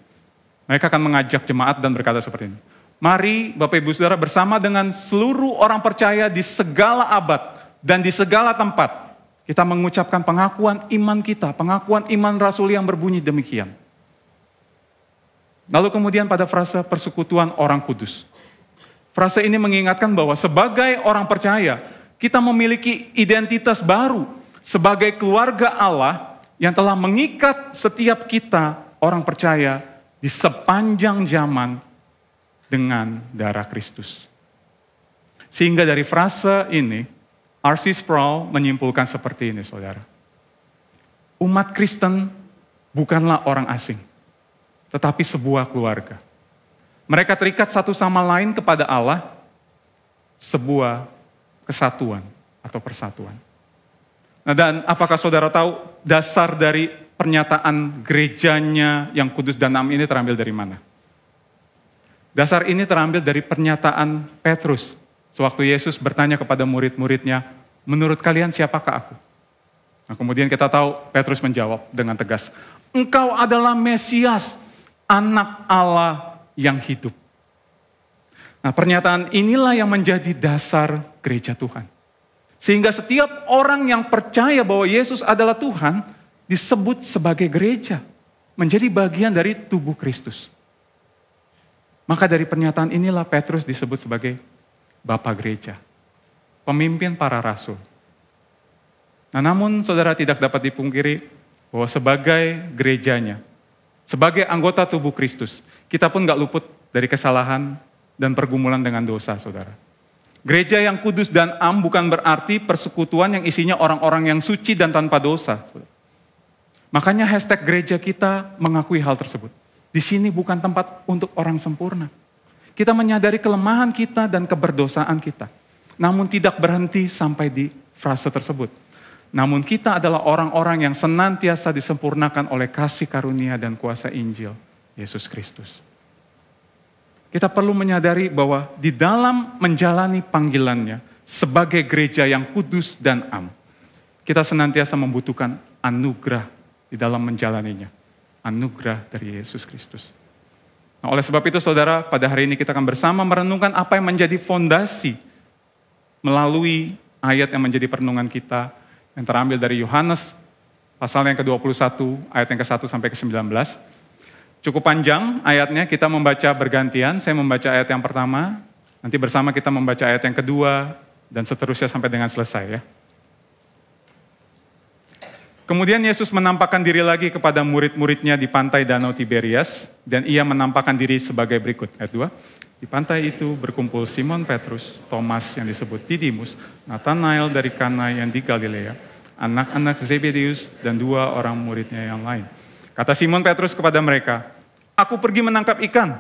Speaker 13: Mereka akan mengajak jemaat dan berkata seperti ini. Mari Bapak Ibu Saudara bersama dengan seluruh orang percaya di segala abad dan di segala tempat, kita mengucapkan pengakuan iman kita, pengakuan iman rasuli yang berbunyi demikian. Lalu kemudian pada frase persekutuan orang kudus. Frase ini mengingatkan bahwa sebagai orang percaya, kita memiliki identitas baru sebagai keluarga Allah yang telah mengikat setiap kita orang percaya di sepanjang zaman dengan darah Kristus. Sehingga dari frase ini, R.C. Sproul menyimpulkan seperti ini, saudara. Umat Kristen bukanlah orang asing, tetapi sebuah keluarga. Mereka terikat satu sama lain kepada Allah, sebuah kesatuan atau persatuan. Nah, dan apakah saudara tahu dasar dari pernyataan gerejanya yang kudus dan am ini terambil dari mana? Dasar ini terambil dari pernyataan Petrus. Sewaktu Yesus bertanya kepada murid-muridnya, menurut kalian siapakah aku? Nah, kemudian kita tahu Petrus menjawab dengan tegas, engkau adalah Mesias, anak Allah yang hidup. Nah, pernyataan inilah yang menjadi dasar gereja Tuhan. Sehingga setiap orang yang percaya bahwa Yesus adalah Tuhan disebut sebagai gereja, menjadi bagian dari tubuh Kristus. Maka dari pernyataan inilah Petrus disebut sebagai Bapa Gereja, pemimpin para rasul. Nah, namun saudara tidak dapat dipungkiri bahwa sebagai gerejanya, sebagai anggota tubuh Kristus, kita pun gak luput dari kesalahan dan pergumulan dengan dosa, saudara. Gereja yang kudus dan am bukan berarti persekutuan yang isinya orang-orang yang suci dan tanpa dosa. Makanya hashtag gereja kita mengakui hal tersebut. Di sini bukan tempat untuk orang sempurna. Kita menyadari kelemahan kita dan keberdosaan kita. Namun tidak berhenti sampai di frase tersebut. Namun kita adalah orang-orang yang senantiasa disempurnakan oleh kasih karunia dan kuasa Injil, Yesus Kristus. Kita perlu menyadari bahwa di dalam menjalani panggilannya sebagai gereja yang kudus dan am, kita senantiasa membutuhkan anugerah di dalam menjalaninya. Anugerah dari Yesus Kristus. Nah, oleh sebab itu saudara, pada hari ini kita akan bersama merenungkan apa yang menjadi fondasi melalui ayat yang menjadi perenungan kita yang terambil dari Yohanes pasal yang ke-21 ayat yang ke-1 sampai ke-19. Cukup panjang ayatnya, kita membaca bergantian. Saya membaca ayat yang pertama, nanti bersama kita membaca ayat yang kedua, dan seterusnya sampai dengan selesai ya. Kemudian Yesus menampakkan diri lagi kepada murid-muridnya di pantai Danau Tiberias, dan ia menampakkan diri sebagai berikut. Ayat 2, di pantai itu berkumpul Simon Petrus, Thomas yang disebut Didimus, Nathanael dari Kana yang di Galilea, anak-anak Zebedeus, dan 2 orang muridnya yang lain. Kata Simon Petrus kepada mereka, "Aku pergi menangkap ikan."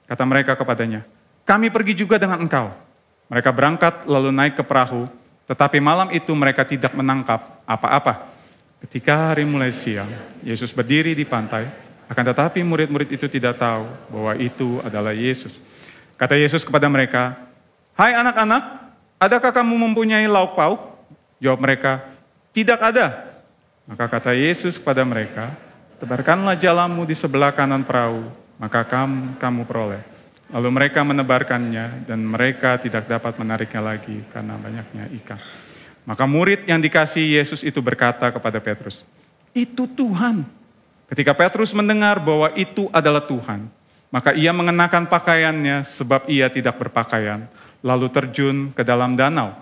Speaker 13: Kata mereka kepadanya, "Kami pergi juga dengan engkau." Mereka berangkat lalu naik ke perahu, tetapi malam itu mereka tidak menangkap apa-apa. Ketika hari mulai siang, Yesus berdiri di pantai, akan tetapi murid-murid itu tidak tahu bahwa itu adalah Yesus. Kata Yesus kepada mereka, "Hai anak-anak, adakah kamu mempunyai lauk pauk?" Jawab mereka, "Tidak ada." Maka kata Yesus kepada mereka, "Tebarkanlah jalamu di sebelah kanan perahu, maka kamu peroleh." Lalu mereka menebarkannya dan mereka tidak dapat menariknya lagi karena banyaknya ikan. Maka murid yang dikasihi Yesus itu berkata kepada Petrus, "Itu Tuhan." Ketika Petrus mendengar bahwa itu adalah Tuhan, maka ia mengenakan pakaiannya sebab ia tidak berpakaian, lalu terjun ke dalam danau.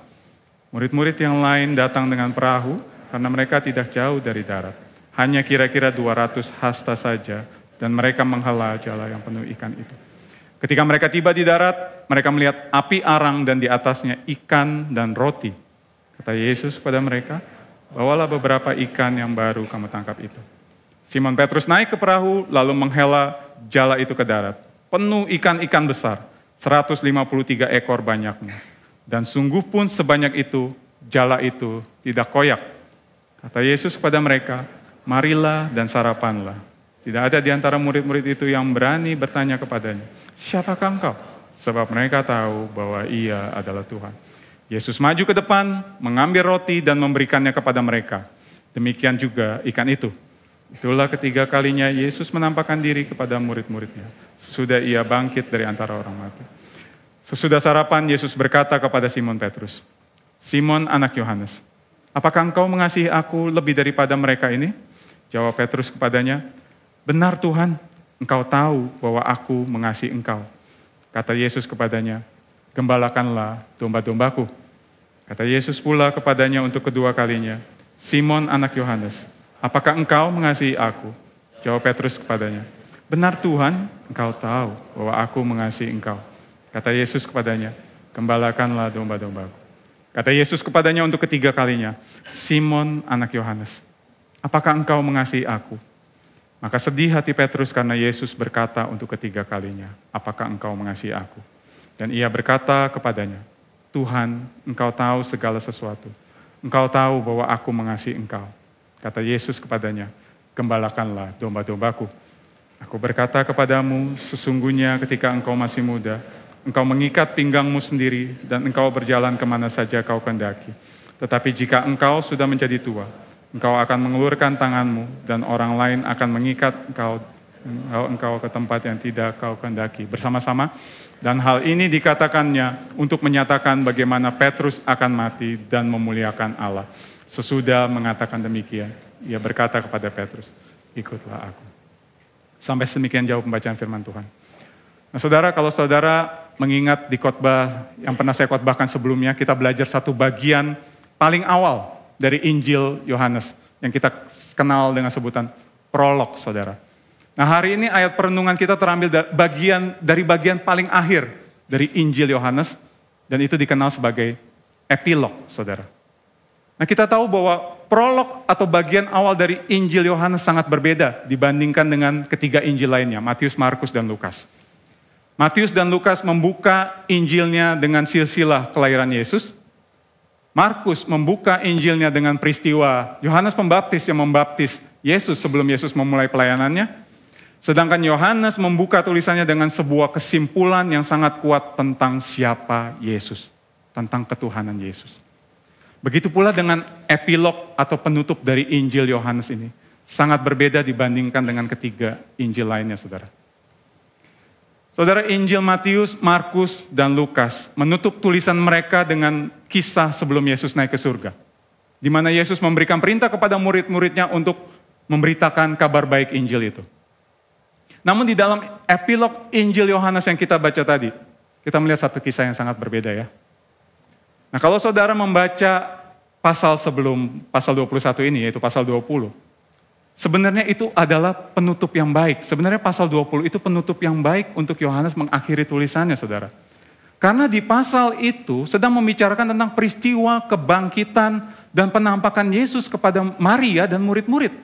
Speaker 13: Murid-murid yang lain datang dengan perahu karena mereka tidak jauh dari darat. Hanya kira-kira 200 hasta saja, dan mereka menghela jala yang penuh ikan itu. Ketika mereka tiba di darat, mereka melihat api arang dan di atasnya ikan dan roti. Kata Yesus kepada mereka, "Bawalah beberapa ikan yang baru kamu tangkap itu." Simon Petrus naik ke perahu, lalu menghela jala itu ke darat. Penuh ikan-ikan besar, 153 ekor banyaknya. Dan sungguh pun sebanyak itu, jala itu tidak koyak. Kata Yesus kepada mereka, "Marilah dan sarapanlah." Tidak ada di antara murid-murid itu yang berani bertanya kepadanya, "Siapakah engkau?" Sebab mereka tahu bahwa ia adalah Tuhan. Yesus maju ke depan, mengambil roti dan memberikannya kepada mereka. Demikian juga ikan itu. Itulah ketiga kalinya Yesus menampakkan diri kepada murid-muridnya. Sesudah ia bangkit dari antara orang mati. Sesudah sarapan, Yesus berkata kepada Simon Petrus, "Simon anak Yohanes, apakah engkau mengasihi aku lebih daripada mereka ini?" Jawab Petrus kepadanya, "Benar Tuhan, engkau tahu bahwa aku mengasihi engkau." Kata Yesus kepadanya, "Gembalakanlah domba-dombaku." Kata Yesus pula kepadanya untuk kedua kalinya, "Simon anak Yohanes, apakah engkau mengasihi aku?" Jawab Petrus kepadanya, "Benar Tuhan, engkau tahu bahwa aku mengasihi engkau." Kata Yesus kepadanya, "Gembalakanlah domba-dombaku." Kata Yesus kepadanya untuk ketiga kalinya, "Simon anak Yohanes, apakah engkau mengasihi aku?" Maka sedih hati Petrus karena Yesus berkata untuk ketiga kalinya, "Apakah engkau mengasihi aku?" Dan ia berkata kepadanya, "Tuhan, engkau tahu segala sesuatu. Engkau tahu bahwa aku mengasihi engkau." Kata Yesus kepadanya, "Gembalakanlah domba-dombaku. Aku berkata kepadamu, sesungguhnya ketika engkau masih muda, engkau mengikat pinggangmu sendiri dan engkau berjalan kemana saja kau kehendaki. Tetapi jika engkau sudah menjadi tua, engkau akan mengulurkan tanganmu dan orang lain akan mengikat engkau engkau ke tempat yang tidak kau kehendaki. Bersama-sama. Dan hal ini dikatakannya untuk menyatakan bagaimana Petrus akan mati dan memuliakan Allah. Sesudah mengatakan demikian, ia berkata kepada Petrus, ikutlah aku. Sampai sedemikian jauh pembacaan firman Tuhan. Nah saudara, kalau saudara mengingat di khotbah yang pernah saya khotbahkan sebelumnya, kita belajar satu bagian paling awal dari Injil Yohanes yang kita kenal dengan sebutan prolog, saudara. Nah hari ini ayat perenungan kita terambil dari bagian paling akhir dari Injil Yohanes dan itu dikenal sebagai epilog, saudara. Nah kita tahu bahwa prolog atau bagian awal dari Injil Yohanes sangat berbeda dibandingkan dengan ketiga Injil lainnya, Matius, Markus, dan Lukas. Matius dan Lukas membuka Injilnya dengan silsilah kelahiran Yesus. Markus membuka Injilnya dengan peristiwa Yohanes Pembaptis yang membaptis Yesus sebelum Yesus memulai pelayanannya. Sedangkan Yohanes membuka tulisannya dengan sebuah kesimpulan yang sangat kuat tentang siapa Yesus, tentang ketuhanan Yesus. Begitu pula dengan epilog atau penutup dari Injil Yohanes ini. Sangat berbeda dibandingkan dengan ketiga Injil lainnya, saudara. Saudara, Injil Matius, Markus, dan Lukas menutup tulisan mereka dengan kisah sebelum Yesus naik ke surga. Di mana Yesus memberikan perintah kepada murid-muridnya untuk memberitakan kabar baik Injil itu. Namun di dalam epilog Injil Yohanes yang kita baca tadi, kita melihat satu kisah yang sangat berbeda ya. Nah kalau saudara membaca pasal sebelum pasal 21 ini, yaitu pasal 20, sebenarnya itu adalah penutup yang baik. Sebenarnya pasal 20 itu penutup yang baik untuk Yohanes mengakhiri tulisannya, saudara. Karena di pasal itu sedang membicarakan tentang peristiwa kebangkitan dan penampakan Yesus kepada Maria dan murid-murid.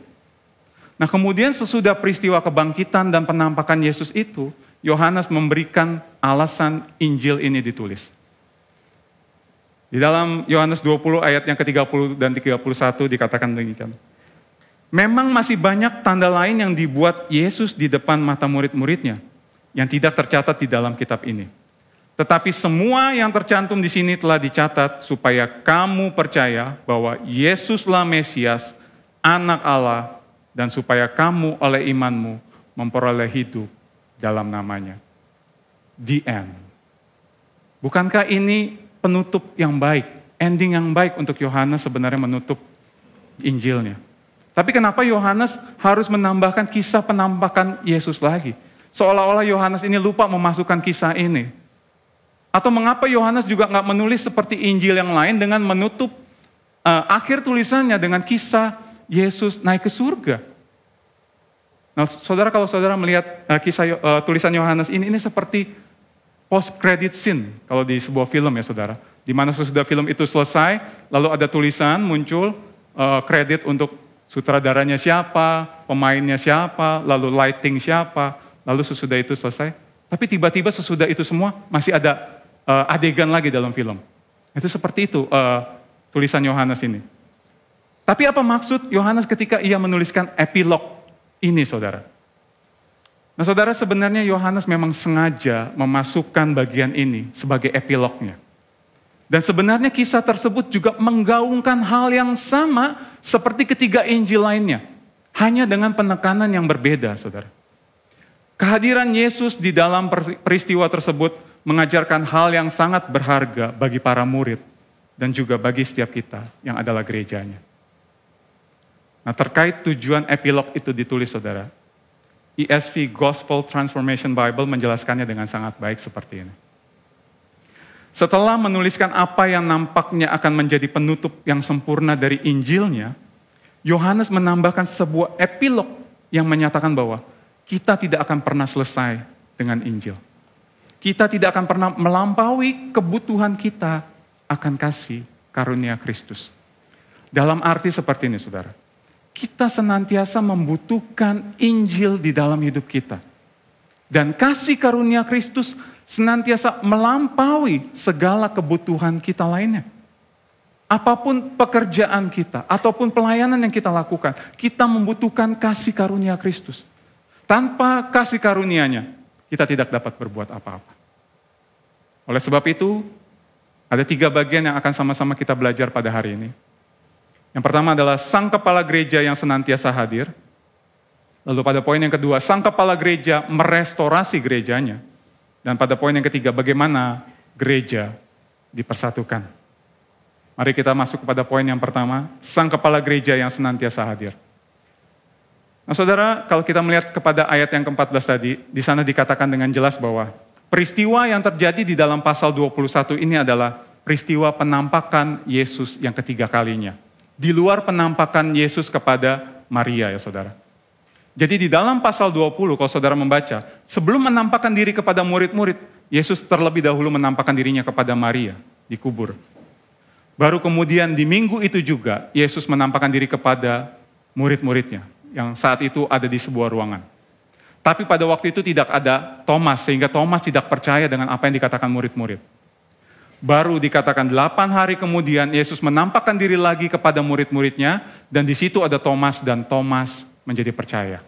Speaker 13: Nah kemudian sesudah peristiwa kebangkitan dan penampakan Yesus itu, Yohanes memberikan alasan Injil ini ditulis. Di dalam Yohanes 20 ayat yang ke-30 dan 31 dikatakan demikian. Memang masih banyak tanda lain yang dibuat Yesus di depan mata murid-muridnya yang tidak tercatat di dalam kitab ini. Tetapi semua yang tercantum di sini telah dicatat supaya kamu percaya bahwa Yesuslah Mesias, Anak Allah, dan supaya kamu oleh imanmu memperoleh hidup dalam namanya. The end. Bukankah ini penutup yang baik, ending yang baik untuk Yohanes sebenarnya menutup Injilnya. Tapi kenapa Yohanes harus menambahkan kisah penampakan Yesus lagi? Seolah-olah Yohanes ini lupa memasukkan kisah ini. Atau mengapa Yohanes juga nggak menulis seperti Injil yang lain dengan menutup akhir tulisannya dengan kisah Yesus naik ke surga. Nah, saudara, kalau saudara melihat kisah tulisan Yohanes ini seperti post credit scene kalau di sebuah film ya, saudara. Di mana sesudah film itu selesai, lalu ada tulisan muncul kredit untuk sutradaranya siapa, pemainnya siapa, lalu lighting siapa, lalu sesudah itu selesai. Tapi tiba-tiba sesudah itu semua masih ada adegan lagi dalam film. Itu seperti itu tulisan Yohanes ini. Tapi apa maksud Yohanes ketika ia menuliskan epilog ini, saudara? Nah, saudara, sebenarnya Yohanes memang sengaja memasukkan bagian ini sebagai epilognya. Dan sebenarnya kisah tersebut juga menggaungkan hal yang sama seperti ketiga Injil lainnya. Hanya dengan penekanan yang berbeda, saudara. Kehadiran Yesus di dalam peristiwa tersebut mengajarkan hal yang sangat berharga bagi para murid dan juga bagi setiap kita yang adalah gerejanya. Nah, terkait tujuan epilog itu ditulis, saudara, ESV Gospel Transformation Bible menjelaskannya dengan sangat baik seperti ini. Setelah menuliskan apa yang nampaknya akan menjadi penutup yang sempurna dari Injilnya, Yohanes menambahkan sebuah epilog yang menyatakan bahwa kita tidak akan pernah selesai dengan Injil. Kita tidak akan pernah melampaui kebutuhan kita akan kasih karunia Kristus. Dalam arti seperti ini, saudara. Kita senantiasa membutuhkan Injil di dalam hidup kita. Dan kasih karunia Kristus senantiasa melampaui segala kebutuhan kita lainnya. Apapun pekerjaan kita, ataupun pelayanan yang kita lakukan, kita membutuhkan kasih karunia Kristus. Tanpa kasih karunia-Nya, kita tidak dapat berbuat apa-apa. Oleh sebab itu, ada 3 bagian yang akan sama-sama kita belajar pada hari ini. Yang pertama adalah sang kepala gereja yang senantiasa hadir. Lalu pada poin yang kedua, sang kepala gereja merestorasi gerejanya. Dan pada poin yang ketiga, bagaimana gereja dipersatukan. Mari kita masuk kepada poin yang pertama, sang kepala gereja yang senantiasa hadir. Nah saudara, kalau kita melihat kepada ayat yang ke-14 tadi, di sana dikatakan dengan jelas bahwa peristiwa yang terjadi di dalam pasal 21 ini adalah peristiwa penampakan Yesus yang ketiga kalinya. Di luar penampakan Yesus kepada Maria ya saudara. Jadi di dalam pasal 20 kalau saudara membaca, sebelum menampakkan diri kepada murid-murid, Yesus terlebih dahulu menampakkan dirinya kepada Maria di kubur. Baru kemudian di minggu itu juga Yesus menampakkan diri kepada murid-muridnya yang saat itu ada di sebuah ruangan. Tapi pada waktu itu tidak ada Thomas sehingga Thomas tidak percaya dengan apa yang dikatakan murid-murid. Baru dikatakan 8 hari kemudian Yesus menampakkan diri lagi kepada murid-muridnya dan di situ ada Thomas dan Thomas menjadi percaya.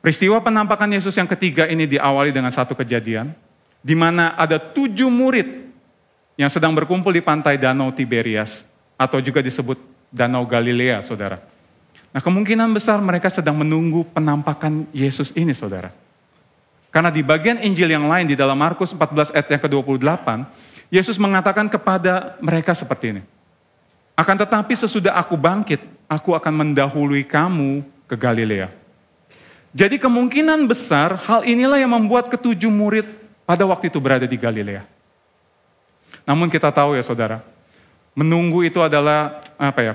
Speaker 13: Peristiwa penampakan Yesus yang ketiga ini diawali dengan satu kejadian di mana ada 7 murid yang sedang berkumpul di pantai Danau Tiberias atau juga disebut Danau Galilea, saudara. Nah, kemungkinan besar mereka sedang menunggu penampakan Yesus ini, saudara. Karena di bagian Injil yang lain di dalam Markus 14 ayat yang ke-28, Yesus mengatakan kepada mereka seperti ini. Akan tetapi sesudah aku bangkit, aku akan mendahului kamu ke Galilea. Jadi kemungkinan besar hal inilah yang membuat ke-7 murid pada waktu itu berada di Galilea. Namun kita tahu ya saudara, menunggu itu adalah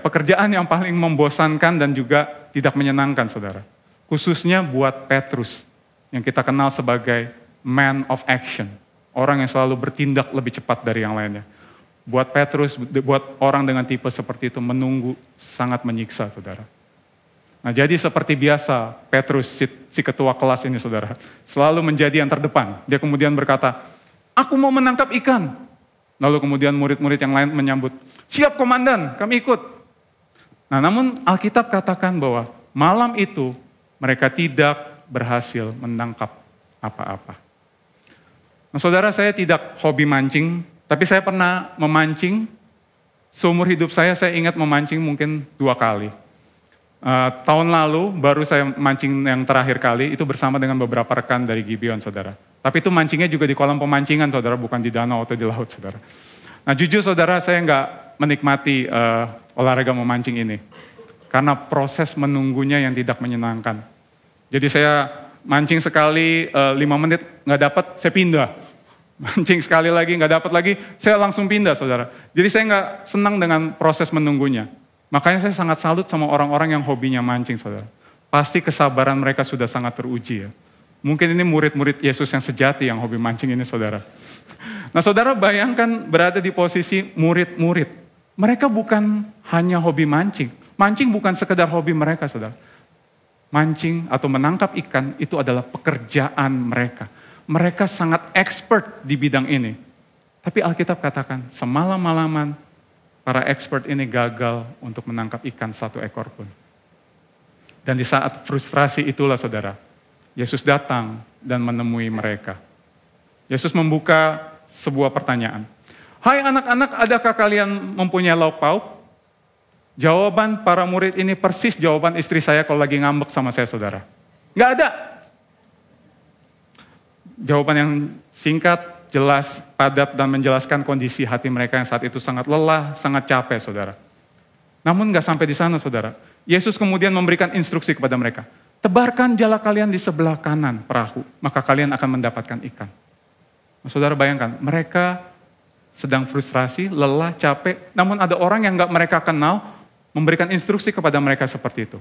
Speaker 13: pekerjaan yang paling membosankan dan juga tidak menyenangkan saudara. Khususnya buat Petrus yang kita kenal sebagai man of action. Orang yang selalu bertindak lebih cepat dari yang lainnya. Buat Petrus, buat orang dengan tipe seperti itu menunggu sangat menyiksa saudara. Nah jadi seperti biasa Petrus si ketua kelas ini saudara. Selalu menjadi yang terdepan. Dia kemudian berkata, aku mau menangkap ikan. Lalu kemudian murid-murid yang lain menyambut, siap komandan, kami ikut. Nah namun Alkitab katakan bahwa malam itu mereka tidak berhasil menangkap apa-apa. Nah saudara, saya tidak hobi mancing, tapi saya pernah memancing. Seumur hidup saya ingat memancing mungkin 2 kali. Tahun lalu baru saya mancing yang terakhir kali, itu bersama dengan beberapa rekan dari Gibeon saudara. Tapi itu mancingnya juga di kolam pemancingan saudara, bukan di danau atau di laut saudara. Nah jujur saudara, saya nggak menikmati olahraga memancing ini. Karena proses menunggunya yang tidak menyenangkan. Jadi saya mancing sekali 5 menit nggak dapat, saya pindah. Mancing sekali lagi nggak dapat lagi, saya langsung pindah saudara. Jadi saya nggak senang dengan proses menunggunya. Makanya saya sangat salut sama orang-orang yang hobinya mancing saudara. Pasti kesabaran mereka sudah sangat teruji ya. Mungkin ini murid-murid Yesus yang sejati yang hobi mancing ini saudara. Nah saudara bayangkan berada di posisi murid-murid. Mereka bukan hanya hobi mancing. Mancing bukan sekedar hobi mereka saudara. Mancing atau menangkap ikan itu adalah pekerjaan mereka. Mereka sangat expert di bidang ini. Tapi Alkitab katakan semalam-malaman para expert ini gagal untuk menangkap ikan 1 ekor pun. Dan di saat frustrasi itulah saudara, Yesus datang dan menemui mereka. Yesus membuka sebuah pertanyaan. Hai anak-anak, adakah kalian mempunyai lauk pauk? Jawaban para murid ini persis jawaban istri saya kalau lagi ngambek sama saya saudara. Nggak ada. Jawaban yang singkat, jelas, padat, dan menjelaskan kondisi hati mereka yang saat itu sangat lelah, sangat capek saudara. Namun nggak sampai di sana saudara. Yesus kemudian memberikan instruksi kepada mereka. Tebarkan jala kalian di sebelah kanan perahu, maka kalian akan mendapatkan ikan. Nah, saudara bayangkan, mereka sedang frustrasi, lelah, capek, namun ada orang yang nggak mereka kenal, memberikan instruksi kepada mereka seperti itu.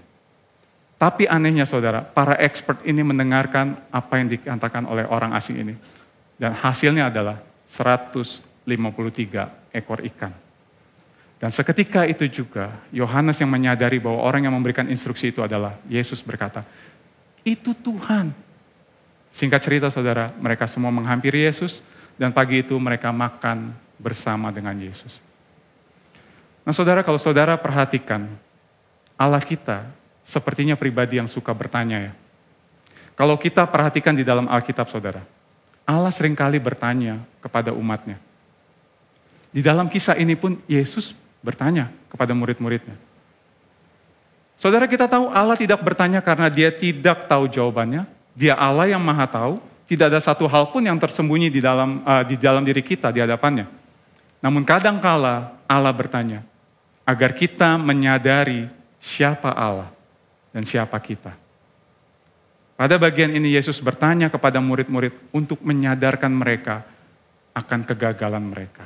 Speaker 13: Tapi anehnya saudara, para expert ini mendengarkan apa yang dikatakan oleh orang asing ini. Dan hasilnya adalah 153 ekor ikan. Dan seketika itu juga, Yohanes yang menyadari bahwa orang yang memberikan instruksi itu adalah Yesus berkata, itu Tuhan. Singkat cerita saudara, mereka semua menghampiri Yesus, dan pagi itu mereka makan bersama dengan Yesus. Nah saudara, kalau saudara perhatikan, Allah kita sepertinya pribadi yang suka bertanya ya. Kalau kita perhatikan di dalam Alkitab saudara, Allah seringkali bertanya kepada umatnya. Di dalam kisah ini pun Yesus bertanya kepada murid-muridnya. Saudara, kita tahu Allah tidak bertanya karena dia tidak tahu jawabannya. Dia Allah yang maha tahu. Tidak ada satu hal pun yang tersembunyi di dalam diri kita di hadapannya. Namun kadangkala Allah bertanya agar kita menyadari siapa Allah dan siapa kita. Pada bagian ini Yesus bertanya kepada murid-murid untuk menyadarkan mereka akan kegagalan mereka.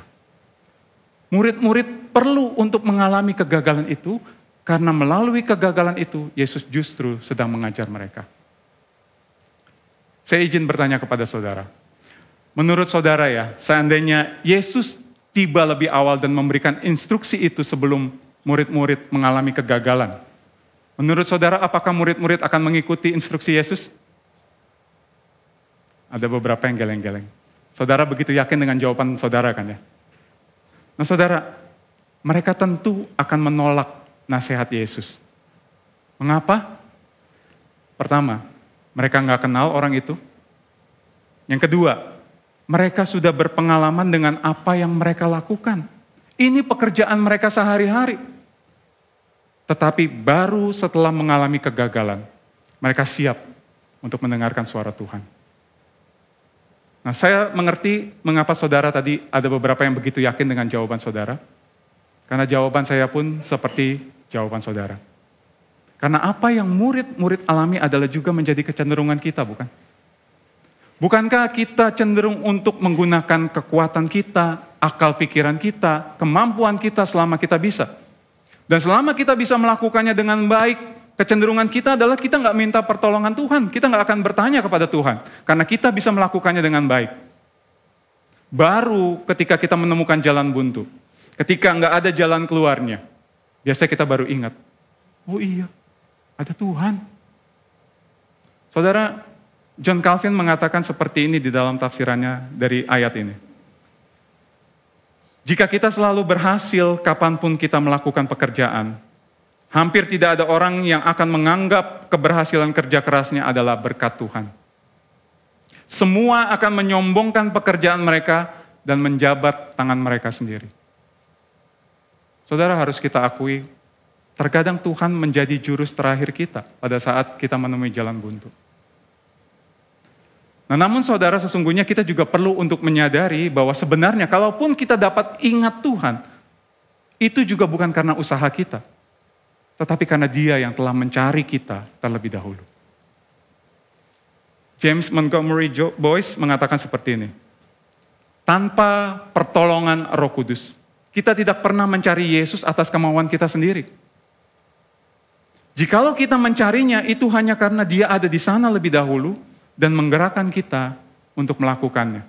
Speaker 13: Murid-murid perlu untuk mengalami kegagalan itu, karena melalui kegagalan itu Yesus justru sedang mengajar mereka. Saya izin bertanya kepada saudara. Menurut saudara ya, seandainya Yesus tiba lebih awal dan memberikan instruksi itu sebelum murid-murid mengalami kegagalan. Menurut saudara, apakah murid-murid akan mengikuti instruksi Yesus? Ada beberapa yang geleng-geleng. Saudara begitu yakin dengan jawaban saudara kan ya? Nah saudara, mereka tentu akan menolak nasihat Yesus. Mengapa? Pertama, mereka nggak kenal orang itu. Yang kedua, mereka sudah berpengalaman dengan apa yang mereka lakukan. Ini pekerjaan mereka sehari-hari. Tetapi baru setelah mengalami kegagalan, mereka siap untuk mendengarkan suara Tuhan. Nah, saya mengerti mengapa saudara tadi ada beberapa yang begitu yakin dengan jawaban saudara. Karena jawaban saya pun seperti jawaban saudara. Karena apa yang murid-murid alami adalah juga menjadi kecenderungan kita, bukan? Bukankah kita cenderung untuk menggunakan kekuatan kita, akal pikiran kita, kemampuan kita selama kita bisa? Dan selama kita bisa melakukannya dengan baik, kecenderungan kita adalah kita nggak minta pertolongan Tuhan. Kita nggak akan bertanya kepada Tuhan. Karena kita bisa melakukannya dengan baik. Baru ketika kita menemukan jalan buntu, ketika nggak ada jalan keluarnya, biasanya kita baru ingat, oh iya, ada Tuhan. Saudara, John Calvin mengatakan seperti ini di dalam tafsirannya dari ayat ini. Jika kita selalu berhasil kapanpun kita melakukan pekerjaan, hampir tidak ada orang yang akan menganggap keberhasilan kerja kerasnya adalah berkat Tuhan. Semua akan menyombongkan pekerjaan mereka dan menjabat tangan mereka sendiri. Saudara, harus kita akui, terkadang Tuhan menjadi jurus terakhir kita pada saat kita menemui jalan buntu. Nah, namun saudara, sesungguhnya kita juga perlu untuk menyadari bahwa sebenarnya kalaupun kita dapat ingat Tuhan, itu juga bukan karena usaha kita, tetapi karena Dia yang telah mencari kita terlebih dahulu. James Montgomery Boyce mengatakan seperti ini, tanpa pertolongan Roh Kudus, kita tidak pernah mencari Yesus atas kemauan kita sendiri. Jikalau kita mencarinya, itu hanya karena Dia ada di sana lebih dahulu dan menggerakkan kita untuk melakukannya.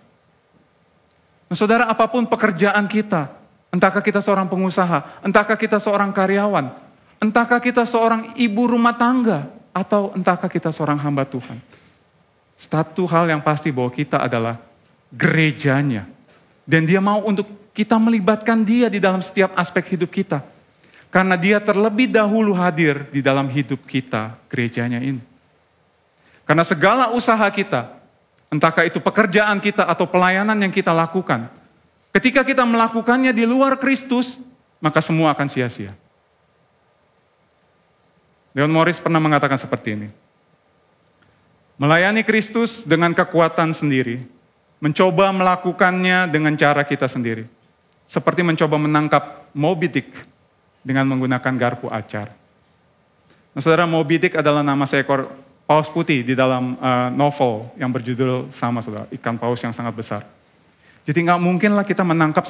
Speaker 13: Nah, saudara, apapun pekerjaan kita, entahkah kita seorang pengusaha, entahkah kita seorang karyawan, entahkah kita seorang ibu rumah tangga, atau entahkah kita seorang hamba Tuhan. Satu hal yang pasti bahwa kita adalah gerejanya. Dan Dia mau untuk kita melibatkan Dia di dalam setiap aspek hidup kita. Karena Dia terlebih dahulu hadir di dalam hidup kita, gerejanya ini. Karena segala usaha kita, entahkah itu pekerjaan kita atau pelayanan yang kita lakukan, ketika kita melakukannya di luar Kristus, maka semua akan sia-sia. Leon Morris pernah mengatakan seperti ini. Melayani Kristus dengan kekuatan sendiri, mencoba melakukannya dengan cara kita sendiri. Seperti mencoba menangkap Moby Dick dengan menggunakan garpu acar. Nah, saudara, Moby Dick adalah nama seekor paus putih di dalam novel yang berjudul sama, saudara, ikan paus yang sangat besar. Jadi nggak mungkinlah kita menangkap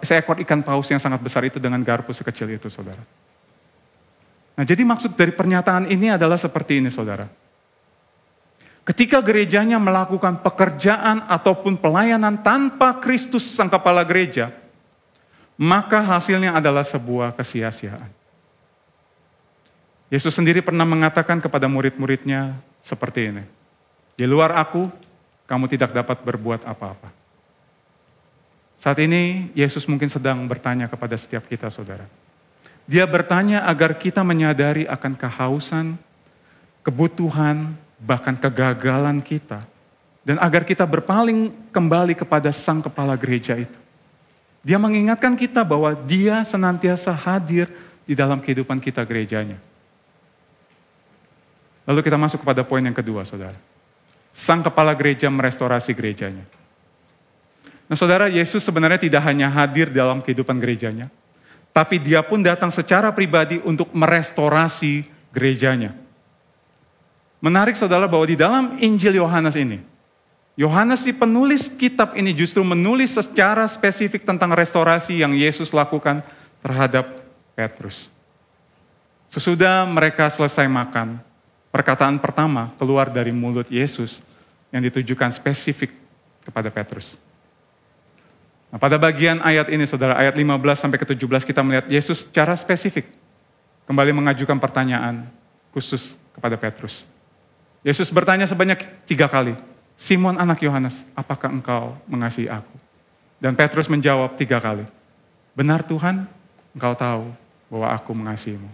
Speaker 13: seekor ikan paus yang sangat besar itu dengan garpu sekecil itu, saudara. Nah, jadi maksud dari pernyataan ini adalah seperti ini, saudara. Ketika gerejanya melakukan pekerjaan ataupun pelayanan tanpa Kristus sang kepala gereja, maka hasilnya adalah sebuah kesia-siaan. Yesus sendiri pernah mengatakan kepada murid-muridnya seperti ini. Di luar aku, kamu tidak dapat berbuat apa-apa. Saat ini, Yesus mungkin sedang bertanya kepada setiap kita, saudara. Dia bertanya agar kita menyadari akan kehausan, kebutuhan, bahkan kegagalan kita. Dan agar kita berpaling kembali kepada sang kepala gereja itu. Dia mengingatkan kita bahwa Dia senantiasa hadir di dalam kehidupan kita gerejanya. Lalu kita masuk kepada poin yang kedua, saudara. Sang kepala gereja merestorasi gerejanya. Nah saudara, Yesus sebenarnya tidak hanya hadir dalam kehidupan gerejanya, tapi dia pun datang secara pribadi untuk merestorasi gerejanya. Menarik saudara bahwa di dalam Injil Yohanes ini, Yohanes si penulis kitab ini justru menulis secara spesifik tentang restorasi yang Yesus lakukan terhadap Petrus. Sesudah mereka selesai makan, perkataan pertama keluar dari mulut Yesus yang ditujukan spesifik kepada Petrus. Nah, pada bagian ayat ini saudara, ayat 15 sampai ke 17 kita melihat Yesus secara spesifik kembali mengajukan pertanyaan khusus kepada Petrus. Yesus bertanya sebanyak 3 kali, Simon anak Yohanes, apakah engkau mengasihi aku? Dan Petrus menjawab 3 kali, benar Tuhan, engkau tahu bahwa aku mengasihimu.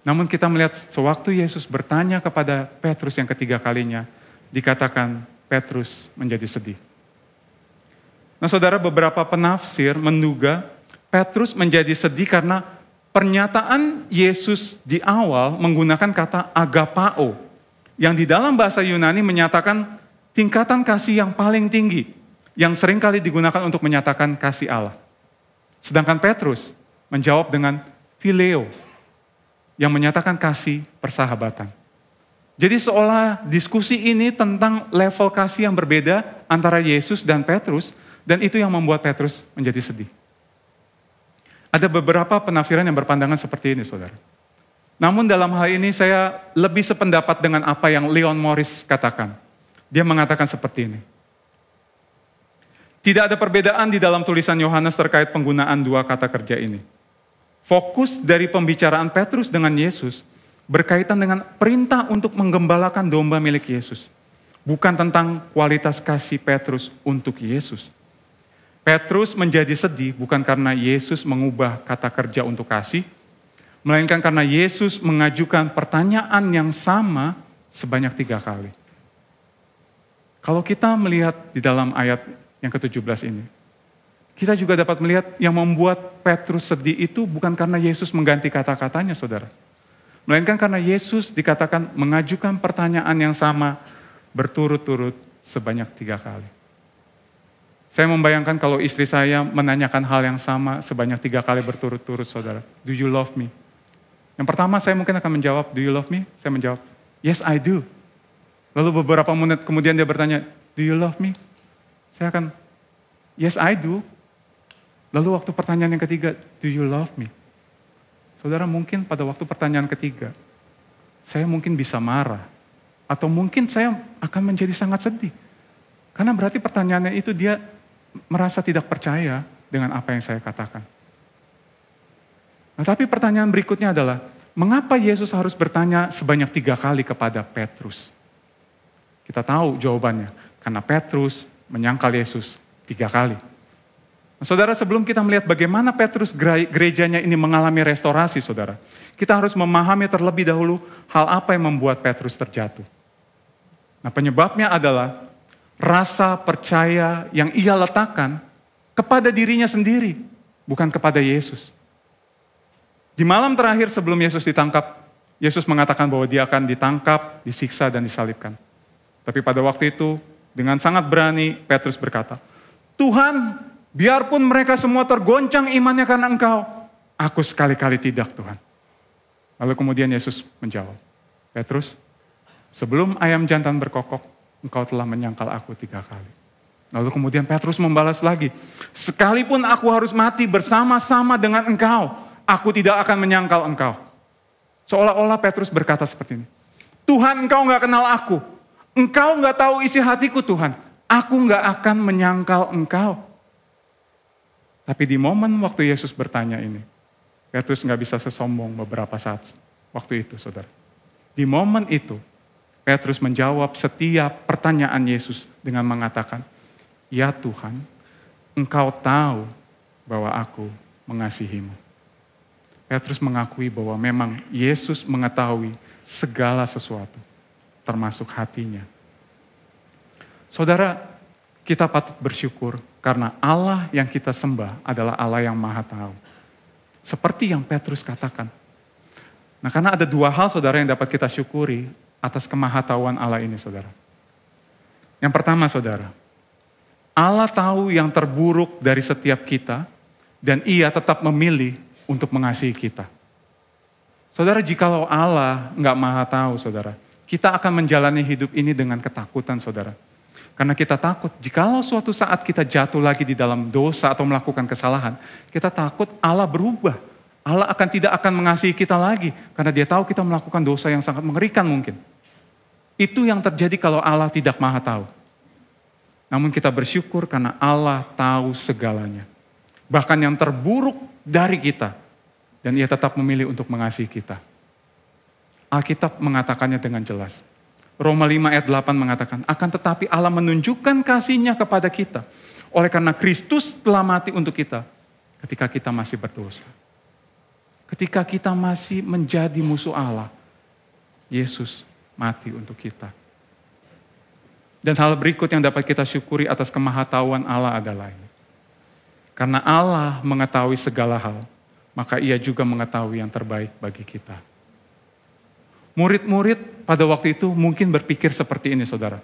Speaker 13: Namun kita melihat sewaktu Yesus bertanya kepada Petrus yang ketiga kalinya, dikatakan Petrus menjadi sedih. Nah saudara, beberapa penafsir menduga Petrus menjadi sedih karena pernyataan Yesus di awal menggunakan kata agapao, yang di dalam bahasa Yunani menyatakan tingkatan kasih yang paling tinggi, yang seringkali digunakan untuk menyatakan kasih Allah. Sedangkan Petrus menjawab dengan phileo, yang menyatakan kasih persahabatan. Jadi seolah diskusi ini tentang level kasih yang berbeda antara Yesus dan Petrus, dan itu yang membuat Petrus menjadi sedih. Ada beberapa penafsiran yang berpandangan seperti ini, saudara. Namun dalam hal ini saya lebih sependapat dengan apa yang Leon Morris katakan. Dia mengatakan seperti ini. Tidak ada perbedaan di dalam tulisan Yohanes terkait penggunaan 2 kata kerja ini. Fokus dari pembicaraan Petrus dengan Yesus berkaitan dengan perintah untuk menggembalakan domba milik Yesus. Bukan tentang kualitas kasih Petrus untuk Yesus. Petrus menjadi sedih bukan karena Yesus mengubah kata kerja untuk kasih, melainkan karena Yesus mengajukan pertanyaan yang sama sebanyak 3 kali. Kalau kita melihat di dalam ayat yang ke-17 ini, kita juga dapat melihat yang membuat Petrus sedih itu bukan karena Yesus mengganti kata-katanya, saudara. Melainkan karena Yesus dikatakan mengajukan pertanyaan yang sama berturut-turut sebanyak 3 kali. Saya membayangkan kalau istri saya menanyakan hal yang sama sebanyak 3 kali berturut-turut, saudara. Do you love me? Yang pertama saya mungkin akan menjawab, do you love me? Saya menjawab, yes I do. Lalu beberapa menit kemudian dia bertanya, do you love me? Saya akan, yes I do. Lalu waktu pertanyaan yang ketiga, do you love me? Saudara, mungkin pada waktu pertanyaan ketiga, saya mungkin bisa marah. Atau mungkin saya akan menjadi sangat sedih. Karena berarti pertanyaannya itu dia merasa tidak percaya dengan apa yang saya katakan. Nah, tapi pertanyaan berikutnya adalah, mengapa Yesus harus bertanya sebanyak 3 kali kepada Petrus? Kita tahu jawabannya, karena Petrus menyangkal Yesus 3 kali. Nah, saudara, sebelum kita melihat bagaimana Petrus gerejanya ini mengalami restorasi, saudara, kita harus memahami terlebih dahulu hal apa yang membuat Petrus terjatuh. Nah, penyebabnya adalah rasa percaya yang ia letakkan kepada dirinya sendiri, bukan kepada Yesus. Di malam terakhir sebelum Yesus ditangkap, Yesus mengatakan bahwa dia akan ditangkap, disiksa, dan disalibkan. Tapi pada waktu itu, dengan sangat berani, Petrus berkata, Tuhan, biarpun mereka semua tergoncang imannya karena Engkau, aku sekali-kali tidak, Tuhan. Lalu kemudian Yesus menjawab, Petrus, sebelum ayam jantan berkokok, engkau telah menyangkal aku 3 kali. Lalu kemudian Petrus membalas lagi, sekalipun aku harus mati bersama-sama dengan engkau, aku tidak akan menyangkal engkau. Seolah-olah Petrus berkata seperti ini, Tuhan, engkau gak kenal aku, engkau gak tahu isi hatiku Tuhan, aku gak akan menyangkal engkau. Tapi di momen waktu Yesus bertanya ini, Petrus gak bisa sesombong beberapa saat waktu itu, saudara. Di momen itu, Petrus menjawab setiap pertanyaan Yesus dengan mengatakan, ya Tuhan, engkau tahu bahwa aku mengasihimu. Petrus mengakui bahwa memang Yesus mengetahui segala sesuatu, termasuk hatinya. Saudara, kita patut bersyukur karena Allah yang kita sembah adalah Allah yang Maha Tahu. Seperti yang Petrus katakan, Nah, karena ada dua hal saudara yang dapat kita syukuri atas kemahatauan Allah ini saudara. Yang pertama saudara, Allah tahu yang terburuk dari setiap kita dan ia tetap memilih untuk mengasihi kita. Saudara, jikalau Allah nggak maha tahu saudara, kita akan menjalani hidup ini dengan ketakutan saudara. Karena kita takut jikalau suatu saat kita jatuh lagi di dalam dosa atau melakukan kesalahan, kita takut Allah berubah. Allah tidak akan mengasihi kita lagi karena dia tahu kita melakukan dosa yang sangat mengerikan mungkin. Itu yang terjadi kalau Allah tidak maha tahu. Namun kita bersyukur karena Allah tahu segalanya. Bahkan yang terburuk dari kita. Dan ia tetap memilih untuk mengasihi kita. Alkitab mengatakannya dengan jelas. Roma 5 ayat 8 mengatakan, akan tetapi Allah menunjukkan kasih-Nya kepada kita. Oleh karena Kristus telah mati untuk kita ketika kita masih berdosa. Ketika kita masih menjadi musuh Allah, Yesus mati untuk kita. Dan hal berikut yang dapat kita syukuri atas kemahatauan Allah adalah ini. Karena Allah mengetahui segala hal, maka ia juga mengetahui yang terbaik bagi kita. Murid-murid pada waktu itu mungkin berpikir seperti ini saudara.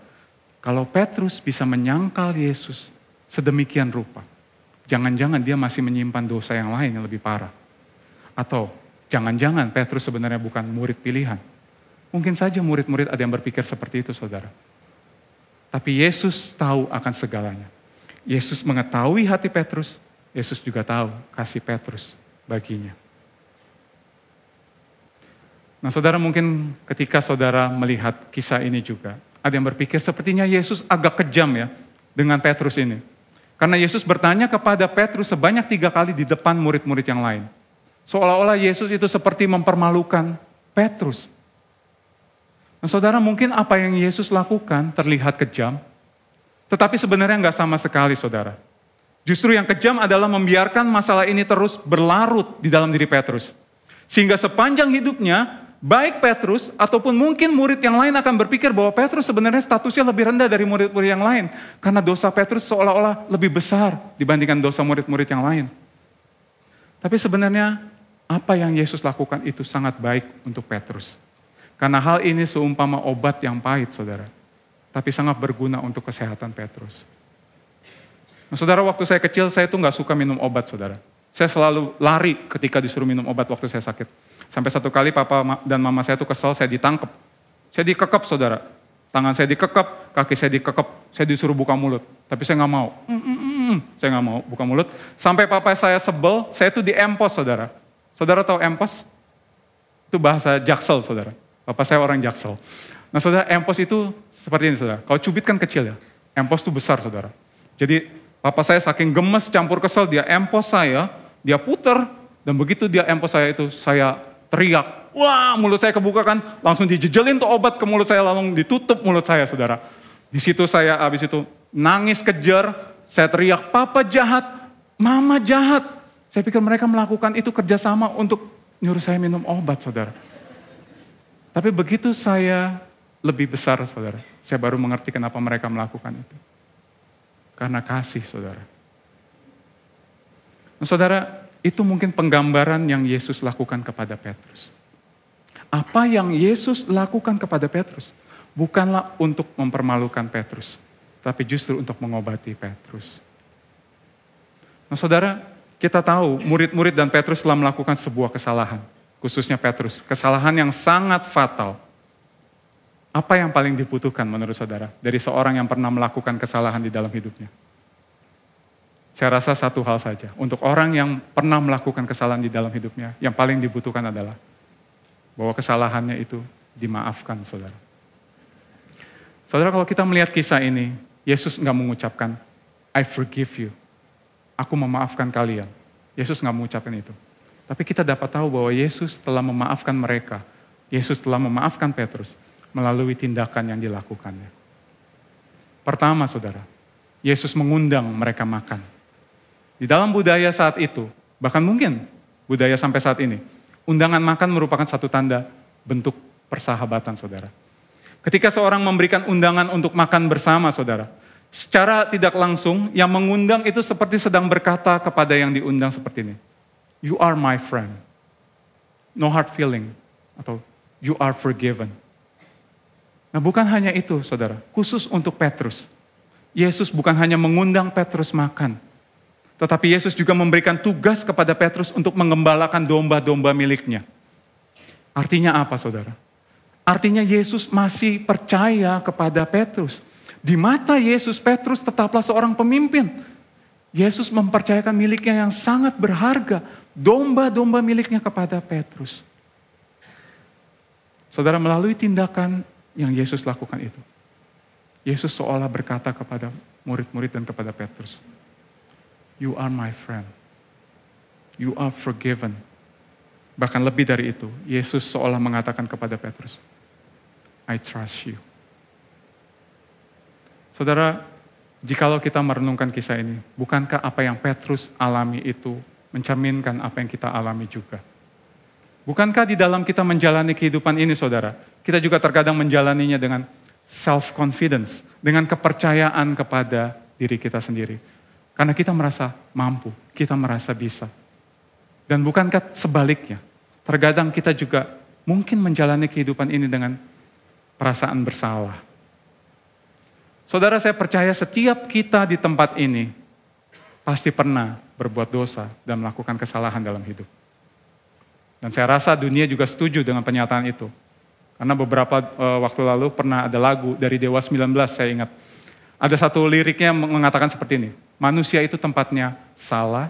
Speaker 13: Kalau Petrus bisa menyangkal Yesus sedemikian rupa, jangan-jangan dia masih menyimpan dosa yang lain yang lebih parah. Atau jangan-jangan Petrus sebenarnya bukan murid pilihan. Mungkin saja murid-murid ada yang berpikir seperti itu saudara. Tapi Yesus tahu akan segalanya. Yesus mengetahui hati Petrus, Yesus juga tahu kasih Petrus baginya. Nah saudara, mungkin ketika saudara melihat kisah ini juga, ada yang berpikir sepertinya Yesus agak kejam ya dengan Petrus ini. Karena Yesus bertanya kepada Petrus sebanyak 3 kali di depan murid-murid yang lain. Seolah-olah Yesus itu seperti mempermalukan Petrus. Nah saudara, mungkin apa yang Yesus lakukan terlihat kejam, tetapi sebenarnya nggak sama sekali saudara. Justru yang kejam adalah membiarkan masalah ini terus berlarut di dalam diri Petrus. Sehingga sepanjang hidupnya, baik Petrus ataupun mungkin murid yang lain akan berpikir bahwa Petrus sebenarnya statusnya lebih rendah dari murid-murid yang lain. Karena dosa Petrus seolah-olah lebih besar dibandingkan dosa murid-murid yang lain. Tapi sebenarnya apa yang Yesus lakukan itu sangat baik untuk Petrus. Karena hal ini seumpama obat yang pahit saudara. Tapi sangat berguna untuk kesehatan Petrus. Nah saudara, waktu saya kecil saya tuh gak suka minum obat saudara. Saya selalu lari ketika disuruh minum obat waktu saya sakit. Sampai satu kali papa dan mama saya tuh kesel, saya ditangkep. Saya dikekep saudara. Tangan saya dikekep, kaki saya dikekep, saya disuruh buka mulut. Tapi saya gak mau. Saya gak mau buka mulut. Sampai papa saya sebel, saya tuh diempos saudara. Saudara tahu empos? Itu bahasa Jaksel saudara. Papa saya orang Jaksel. Nah saudara, empos itu seperti ini saudara. Kalau cubit kan kecil ya. Empos itu besar saudara. Jadi papa saya saking gemes campur kesel, dia empos saya, dia puter. Dan begitu dia empos saya itu, saya teriak. Wah, mulut saya kebuka kan. Langsung dijejelin tuh obat ke mulut saya, lalu ditutup mulut saya saudara. Di situ saya abis itu nangis kejar. Saya teriak, papa jahat, mama jahat. Saya pikir mereka melakukan itu kerjasama untuk nyuruh saya minum obat saudara. Tapi begitu saya lebih besar saudara, saya baru mengerti kenapa mereka melakukan itu. Karena kasih saudara. Nah saudara, itu mungkin penggambaran yang Yesus lakukan kepada Petrus. Apa yang Yesus lakukan kepada Petrus bukanlah untuk mempermalukan Petrus, tapi justru untuk mengobati Petrus. Nah saudara, kita tahu murid-murid dan Petrus telah melakukan sebuah kesalahan. Khususnya Petrus, kesalahan yang sangat fatal. Apa yang paling dibutuhkan menurut saudara dari seorang yang pernah melakukan kesalahan di dalam hidupnya? Saya rasa satu hal saja. Untuk orang yang pernah melakukan kesalahan di dalam hidupnya, yang paling dibutuhkan adalah bahwa kesalahannya itu dimaafkan saudara. Saudara, kalau kita melihat kisah ini, Yesus nggak mengucapkan, I forgive you. Aku memaafkan kalian. Yesus nggak mengucapkan itu. Tapi kita dapat tahu bahwa Yesus telah memaafkan mereka. Yesus telah memaafkan Petrus melalui tindakan yang dilakukannya. Pertama saudara, Yesus mengundang mereka makan. Di dalam budaya saat itu, bahkan mungkin budaya sampai saat ini, undangan makan merupakan satu tanda bentuk persahabatan saudara. Ketika seorang memberikan undangan untuk makan bersama saudara, secara tidak langsung yang mengundang itu seperti sedang berkata kepada yang diundang seperti ini. You are my friend. No hard feeling. atau you are forgiven. Nah, bukan hanya itu, saudara. Khusus untuk Petrus. Yesus bukan hanya mengundang Petrus makan, tetapi Yesus juga memberikan tugas kepada Petrus untuk mengembalakan domba-domba miliknya. Artinya apa, saudara? Artinya Yesus masih percaya kepada Petrus. Di mata Yesus, Petrus tetaplah seorang pemimpin. Yesus mempercayakan miliknya yang sangat berharga, domba-domba miliknya kepada Petrus. Saudara, melalui tindakan yang Yesus lakukan itu, Yesus seolah berkata kepada murid-murid dan kepada Petrus, "You are my friend. You are forgiven." Bahkan lebih dari itu, Yesus seolah mengatakan kepada Petrus, "I trust you." Saudara, jikalau kita merenungkan kisah ini, bukankah apa yang Petrus alami itu mencerminkan apa yang kita alami juga? Bukankah di dalam kita menjalani kehidupan ini, saudara, kita juga terkadang menjalaninya dengan self-confidence, dengan kepercayaan kepada diri kita sendiri. Karena kita merasa mampu, kita merasa bisa. Dan bukankah sebaliknya, terkadang kita juga mungkin menjalani kehidupan ini dengan perasaan bersalah. Saudara, saya percaya setiap kita di tempat ini pasti pernah berbuat dosa dan melakukan kesalahan dalam hidup. Dan saya rasa dunia juga setuju dengan pernyataan itu. Karena beberapa waktu lalu pernah ada lagu dari Dewa 19, saya ingat. Ada satu liriknya mengatakan seperti ini, manusia itu tempatnya salah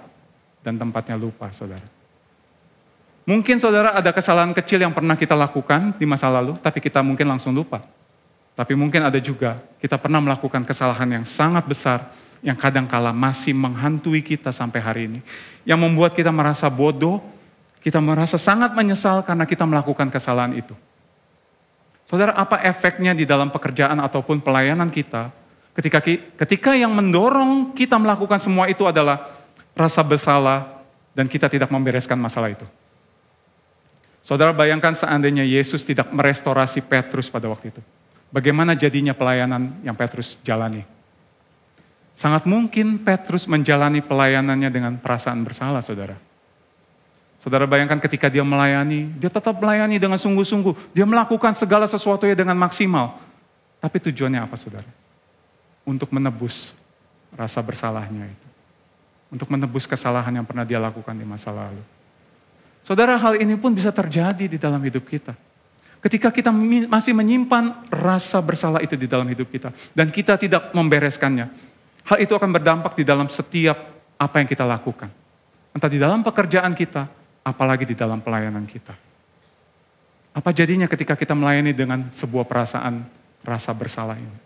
Speaker 13: dan tempatnya lupa, saudara. Mungkin saudara ada kesalahan kecil yang pernah kita lakukan di masa lalu, tapi kita mungkin langsung lupa. Tapi mungkin ada juga kita pernah melakukan kesalahan yang sangat besar, yang kadangkala masih menghantui kita sampai hari ini. Yang membuat kita merasa bodoh, kita merasa sangat menyesal karena kita melakukan kesalahan itu. Saudara, apa efeknya di dalam pekerjaan ataupun pelayanan kita ketika yang mendorong kita melakukan semua itu adalah rasa bersalah dan kita tidak membereskan masalah itu? Saudara, bayangkan seandainya Yesus tidak merestorasi Petrus pada waktu itu. Bagaimana jadinya pelayanan yang Petrus jalani? Sangat mungkin Petrus menjalani pelayanannya dengan perasaan bersalah, saudara. Saudara, bayangkan ketika dia melayani, dia tetap melayani dengan sungguh-sungguh. Dia melakukan segala sesuatunya dengan maksimal. Tapi tujuannya apa, saudara? Untuk menebus rasa bersalahnya itu. Untuk menebus kesalahan yang pernah dia lakukan di masa lalu. Saudara, hal ini pun bisa terjadi di dalam hidup kita. Ketika kita masih menyimpan rasa bersalah itu di dalam hidup kita, dan kita tidak membereskannya, hal itu akan berdampak di dalam setiap apa yang kita lakukan. Entah di dalam pekerjaan kita, apalagi di dalam pelayanan kita. Apa jadinya ketika kita melayani dengan sebuah perasaan rasa bersalah ini?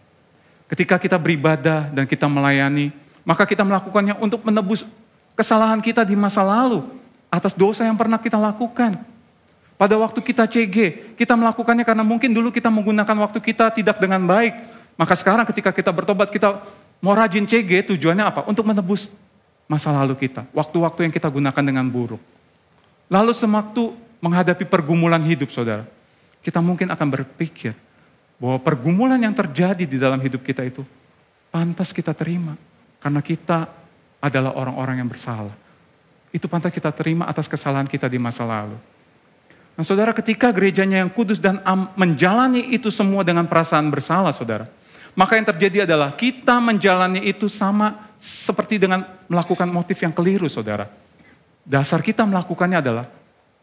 Speaker 13: Ketika kita beribadah dan kita melayani, maka kita melakukannya untuk menebus kesalahan kita di masa lalu, atas dosa yang pernah kita lakukan. Pada waktu kita CG, kita melakukannya karena mungkin dulu kita menggunakan waktu kita tidak dengan baik. Maka sekarang ketika kita bertobat, kita mau rajin CG, tujuannya apa? Untuk menebus masa lalu kita. Waktu-waktu yang kita gunakan dengan buruk. Lalu sewaktu menghadapi pergumulan hidup, saudara, kita mungkin akan berpikir bahwa pergumulan yang terjadi di dalam hidup kita itu pantas kita terima. Karena kita adalah orang-orang yang bersalah. Itu pantas kita terima atas kesalahan kita di masa lalu. Nah, saudara, ketika gerejanya yang kudus dan menjalani itu semua dengan perasaan bersalah, saudara, maka yang terjadi adalah kita menjalani itu sama seperti dengan melakukan motif yang keliru, saudara. Dasar kita melakukannya adalah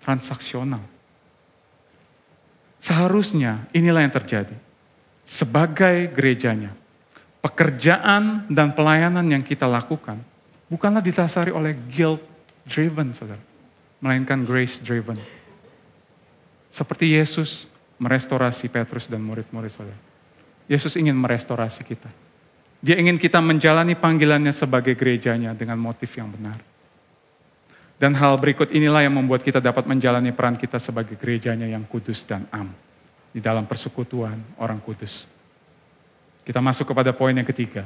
Speaker 13: transaksional. Seharusnya inilah yang terjadi. Sebagai gerejanya, pekerjaan dan pelayanan yang kita lakukan bukanlah didasari oleh guilt driven, saudara, melainkan grace driven. Seperti Yesus merestorasi Petrus dan murid-murid, saudara. Yesus ingin merestorasi kita. Dia ingin kita menjalani panggilannya sebagai gerejanya dengan motif yang benar. Dan hal berikut inilah yang membuat kita dapat menjalani peran kita sebagai gerejanya yang kudus dan am. Di dalam persekutuan orang kudus. Kita masuk kepada poin yang ketiga.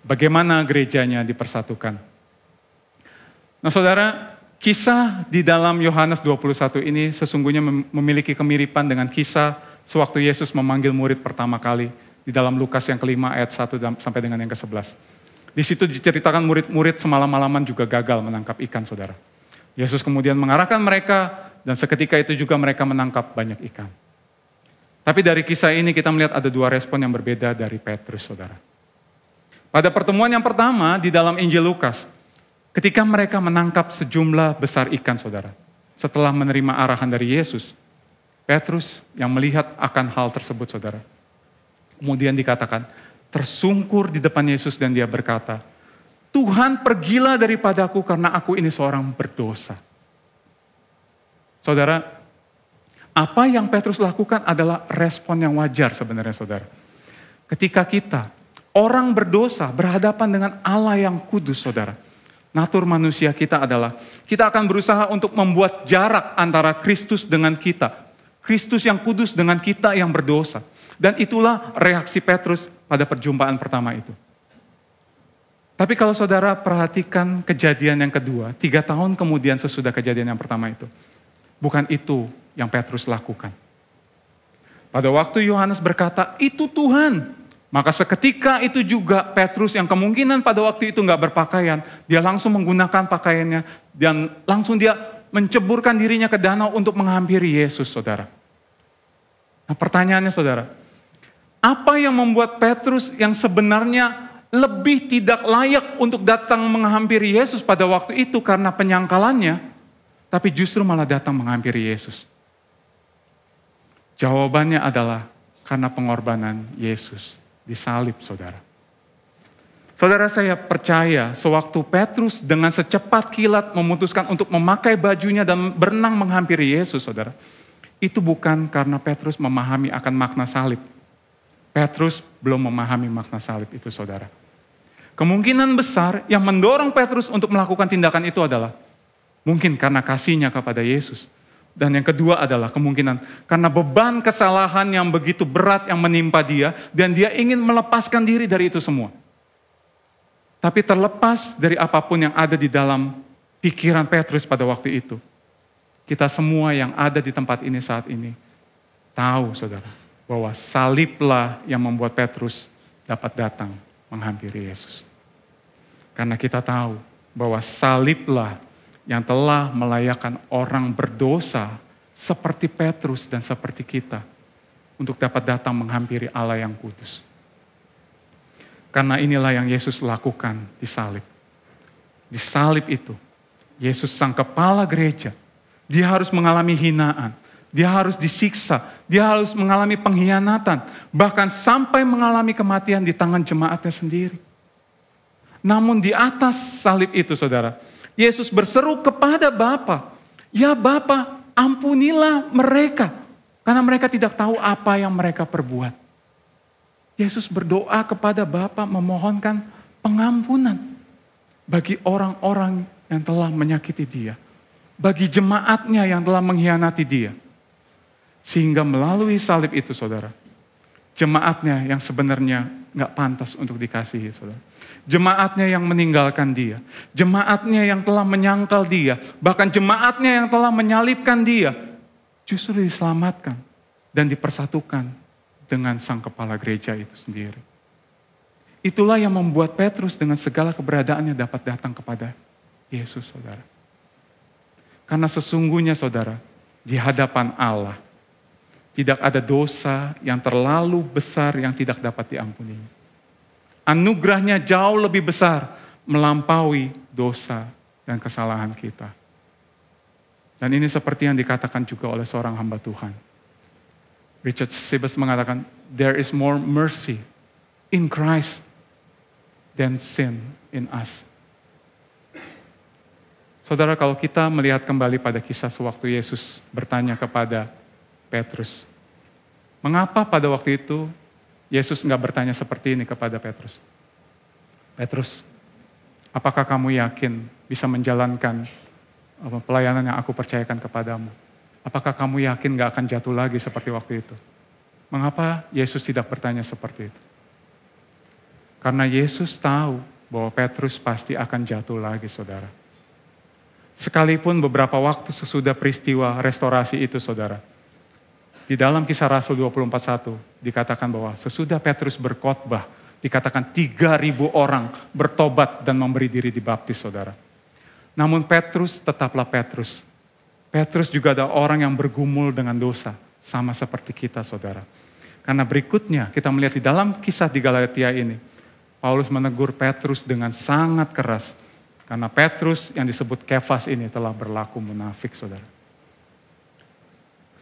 Speaker 13: Bagaimana gerejanya dipersatukan? Nah, saudara, kisah di dalam Yohanes 21 ini sesungguhnya memiliki kemiripan dengan kisah sewaktu Yesus memanggil murid pertama kali di dalam Lukas yang kelima ayat 1 sampai dengan yang ke-11. Di situ diceritakan murid-murid semalam-malaman juga gagal menangkap ikan, saudara. Yesus kemudian mengarahkan mereka Dan seketika itu juga mereka menangkap banyak ikan. Tapi dari kisah ini kita melihat ada dua respon yang berbeda dari Petrus, saudara. Pada pertemuan yang pertama di dalam Injil Lukas, ketika mereka menangkap sejumlah besar ikan, saudara. Setelah menerima arahan dari Yesus, Petrus yang melihat akan hal tersebut, saudara. Kemudian dikatakan, tersungkur di depan Yesus dan dia berkata, Tuhan, pergilah daripadaku karena aku ini seorang berdosa. Saudara, apa yang Petrus lakukan adalah respon yang wajar sebenarnya, saudara. Ketika kita, orang berdosa, berhadapan dengan Allah yang kudus, saudara. Natur manusia kita adalah, kita akan berusaha untuk membuat jarak antara Kristus dengan kita. Kristus yang kudus dengan kita yang berdosa. Dan itulah reaksi Petrus pada perjumpaan pertama itu. Tapi kalau saudara perhatikan kejadian yang kedua, 3 tahun kemudian sesudah kejadian yang pertama itu. Bukan itu yang Petrus lakukan. Pada waktu Yohanes berkata, itu Tuhan. Maka seketika itu juga Petrus yang kemungkinan pada waktu itu nggak berpakaian, dia langsung menggunakan pakaiannya dan langsung dia menceburkan dirinya ke danau untuk menghampiri Yesus, saudara. Nah pertanyaannya, saudara, apa yang membuat Petrus yang sebenarnya lebih tidak layak untuk datang menghampiri Yesus pada waktu itu karena penyangkalannya, tapi justru malah datang menghampiri Yesus? Jawabannya adalah karena pengorbanan Yesus disalib, saudara. Saudara, saya percaya sewaktu Petrus dengan secepat kilat memutuskan untuk memakai bajunya dan berenang menghampiri Yesus, saudara. Itu bukan karena Petrus memahami akan makna salib. Petrus belum memahami makna salib itu, saudara. Kemungkinan besar yang mendorong Petrus untuk melakukan tindakan itu adalah mungkin karena kasihnya kepada Yesus. Dan yang kedua adalah kemungkinan karena beban kesalahan yang begitu berat yang menimpa dia dan dia ingin melepaskan diri dari itu semua. Tapi terlepas dari apapun yang ada di dalam pikiran Petrus pada waktu itu, kita semua yang ada di tempat ini saat ini tahu, saudara, bahwa saliblah yang membuat Petrus dapat datang menghampiri Yesus. Karena kita tahu bahwa saliblah yang telah melayakkan orang berdosa seperti Petrus dan seperti kita untuk dapat datang menghampiri Allah yang kudus. Karena inilah yang Yesus lakukan di salib. Di salib itu, Yesus sang kepala gereja, dia harus mengalami hinaan, dia harus disiksa, dia harus mengalami pengkhianatan, bahkan sampai mengalami kematian di tangan jemaatnya sendiri. Namun di atas salib itu, saudara, Yesus berseru kepada Bapa, ya Bapa, ampunilah mereka, karena mereka tidak tahu apa yang mereka perbuat. Yesus berdoa kepada Bapa memohonkan pengampunan bagi orang-orang yang telah menyakiti dia, bagi jemaatnya yang telah mengkhianati dia. Sehingga melalui salib itu, saudara, jemaatnya yang sebenarnya gak pantas untuk dikasihi, saudara. Jemaatnya yang meninggalkan dia, jemaatnya yang telah menyangkal dia, bahkan jemaatnya yang telah menyalibkan dia, justru diselamatkan dan dipersatukan dengan sang kepala gereja itu sendiri. Itulah yang membuat Petrus dengan segala keberadaannya dapat datang kepada Yesus, saudara. Karena sesungguhnya, saudara, di hadapan Allah, tidak ada dosa yang terlalu besar yang tidak dapat diampuni. Anugerahnya jauh lebih besar melampaui dosa dan kesalahan kita. Dan ini seperti yang dikatakan juga oleh seorang hamba Tuhan. Richard Sibbes mengatakan, there is more mercy in Christ than sin in us. Saudara, kalau kita melihat kembali pada kisah sewaktu Yesus bertanya kepada Petrus, mengapa pada waktu itu Yesus nggak bertanya seperti ini kepada Petrus? Petrus, apakah kamu yakin bisa menjalankan pelayanan yang aku percayakan kepadamu? Apakah kamu yakin nggak akan jatuh lagi seperti waktu itu? Mengapa Yesus tidak bertanya seperti itu? Karena Yesus tahu bahwa Petrus pasti akan jatuh lagi, saudara. Sekalipun beberapa waktu sesudah peristiwa restorasi itu, saudara, di dalam Kisah Rasul 24:1 dikatakan bahwa sesudah Petrus berkhotbah, dikatakan 3.000 orang bertobat dan memberi diri dibaptis, saudara. Namun Petrus tetaplah Petrus. Petrus juga ada orang yang bergumul dengan dosa, sama seperti kita, saudara. Karena berikutnya kita melihat di dalam kisah di Galatia ini, Paulus menegur Petrus dengan sangat keras. Karena Petrus yang disebut Kefas ini telah berlaku munafik, saudara.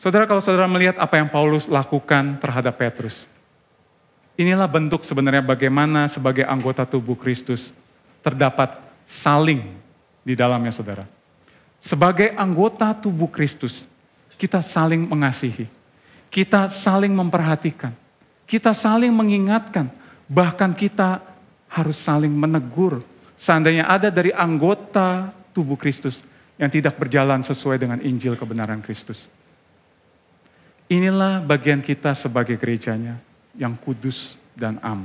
Speaker 13: Saudara, kalau saudara melihat apa yang Paulus lakukan terhadap Petrus, inilah bentuk sebenarnya bagaimana sebagai anggota tubuh Kristus terdapat saling di dalamnya, saudara. Sebagai anggota tubuh Kristus, kita saling mengasihi, kita saling memperhatikan, kita saling mengingatkan, bahkan kita harus saling menegur. Seandainya ada dari anggota tubuh Kristus yang tidak berjalan sesuai dengan Injil kebenaran Kristus. Inilah bagian kita sebagai gerejanya yang kudus dan am,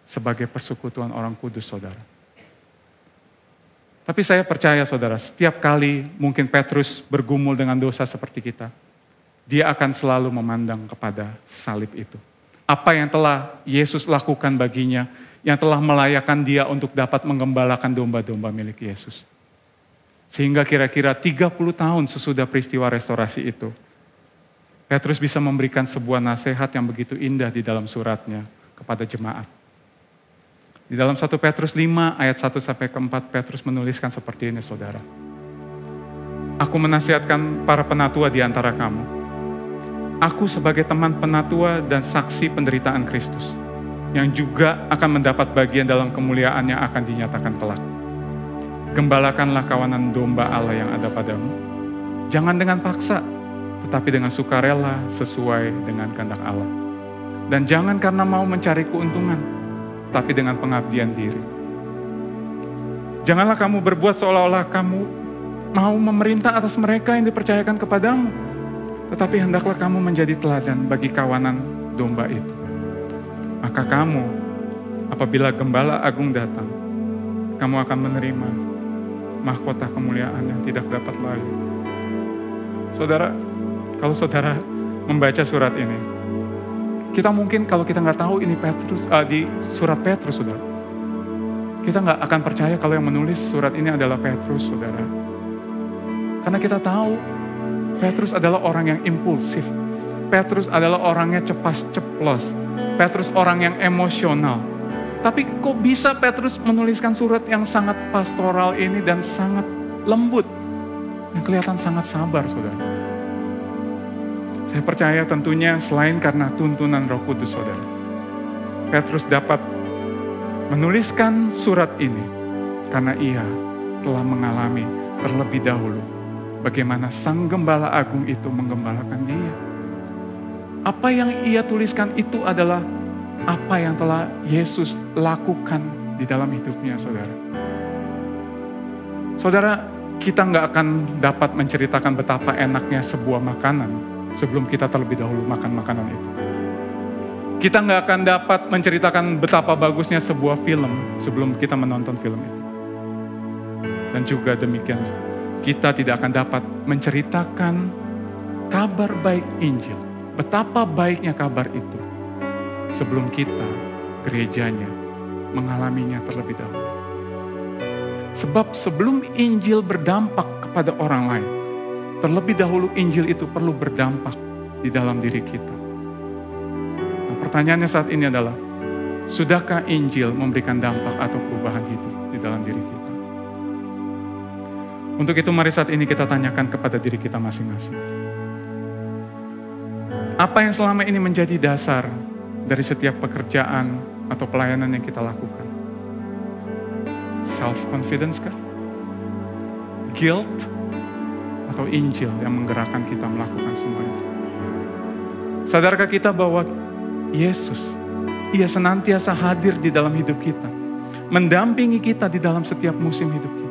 Speaker 13: sebagai persekutuan orang kudus, saudara. Tapi saya percaya, saudara, setiap kali mungkin Petrus bergumul dengan dosa seperti kita, dia akan selalu memandang kepada salib itu. Apa yang telah Yesus lakukan baginya, yang telah melayakkan dia untuk dapat menggembalakan domba-domba milik Yesus. Sehingga kira-kira 30 tahun sesudah peristiwa restorasi itu, Petrus bisa memberikan sebuah nasihat yang begitu indah di dalam suratnya kepada jemaat. Di dalam 1 Petrus 5 ayat 1-4 Petrus menuliskan seperti ini, saudara. Aku menasihatkan para penatua di antara kamu. Aku sebagai teman penatua dan saksi penderitaan Kristus, yang juga akan mendapat bagian dalam kemuliaan yang akan dinyatakan kelak. Gembalakanlah kawanan domba Allah yang ada padamu. Jangan dengan paksa, tetapi dengan sukarela sesuai dengan kehendak Allah. Dan jangan karena mau mencari keuntungan, tapi dengan pengabdian diri. Janganlah kamu berbuat seolah-olah kamu mau memerintah atas mereka yang dipercayakan kepadamu, tetapi hendaklah kamu menjadi teladan bagi kawanan domba itu. Maka kamu, apabila Gembala Agung datang, kamu akan menerima mahkota kemuliaan yang tidak dapat layu. Saudara, kalau saudara membaca surat ini, kita mungkin kalau kita nggak tahu ini Petrus, di surat Petrus, saudara, kita nggak akan percaya kalau yang menulis surat ini adalah Petrus, saudara. Karena kita tahu Petrus adalah orang yang impulsif. Petrus adalah orangnya cepat ceplos. Petrus orang yang emosional. Tapi kok bisa Petrus menuliskan surat yang sangat pastoral ini dan sangat lembut, yang kelihatan sangat sabar, saudara. Saya percaya tentunya selain karena tuntunan Roh Kudus, saudara, Petrus dapat menuliskan surat ini karena ia telah mengalami terlebih dahulu bagaimana Sang Gembala Agung itu menggembalakan dia. Apa yang ia tuliskan itu adalah apa yang telah Yesus lakukan di dalam hidupnya, saudara. Saudara, kita nggak akan dapat menceritakan betapa enaknya sebuah makanan sebelum kita terlebih dahulu makan makanan itu. Kita nggak akan dapat menceritakan betapa bagusnya sebuah film sebelum kita menonton film itu. Dan juga demikian, kita tidak akan dapat menceritakan kabar baik Injil, betapa baiknya kabar itu, sebelum kita, gerejanya, mengalaminya terlebih dahulu. Sebab sebelum Injil berdampak kepada orang lain, terlebih dahulu Injil itu perlu berdampak di dalam diri kita. Nah, pertanyaannya saat ini adalah, sudahkah Injil memberikan dampak atau perubahan hidup di dalam diri kita? Untuk itu mari saat ini kita tanyakan kepada diri kita masing-masing. Apa yang selama ini menjadi dasar dari setiap pekerjaan atau pelayanan yang kita lakukan? Self-confidence kah? Guilt? Atau Injil yang menggerakkan kita melakukan semua itu? Sadarkah kita bahwa Yesus, Ia senantiasa hadir di dalam hidup kita, mendampingi kita di dalam setiap musim hidup kita?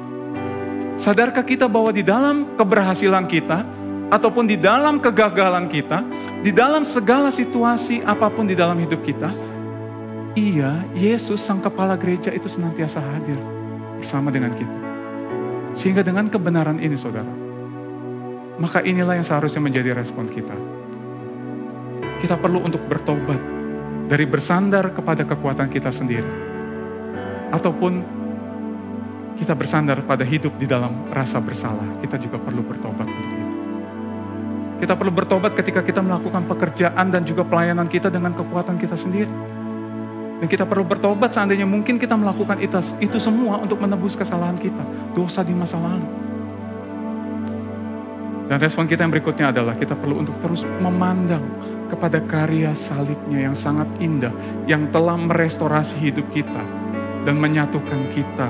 Speaker 13: Sadarkah kita bahwa di dalam keberhasilan kita, ataupun di dalam kegagalan kita, di dalam segala situasi apapun di dalam hidup kita, Ia, Yesus, Sang Kepala Gereja itu senantiasa hadir bersama dengan kita. Sehingga dengan kebenaran ini, saudara, maka inilah yang seharusnya menjadi respon kita. Kita perlu untuk bertobat dari bersandar kepada kekuatan kita sendiri, ataupun kita bersandar pada hidup di dalam rasa bersalah. Kita juga perlu bertobat untuk itu. Kita perlu bertobat ketika kita melakukan pekerjaan dan juga pelayanan kita dengan kekuatan kita sendiri. Dan kita perlu bertobat seandainya mungkin kita melakukan itu semua untuk menebus kesalahan kita, dosa di masa lalu. Dan respon kita yang berikutnya adalah kita perlu untuk terus memandang kepada karya salibnya yang sangat indah, yang telah merestorasi hidup kita dan menyatukan kita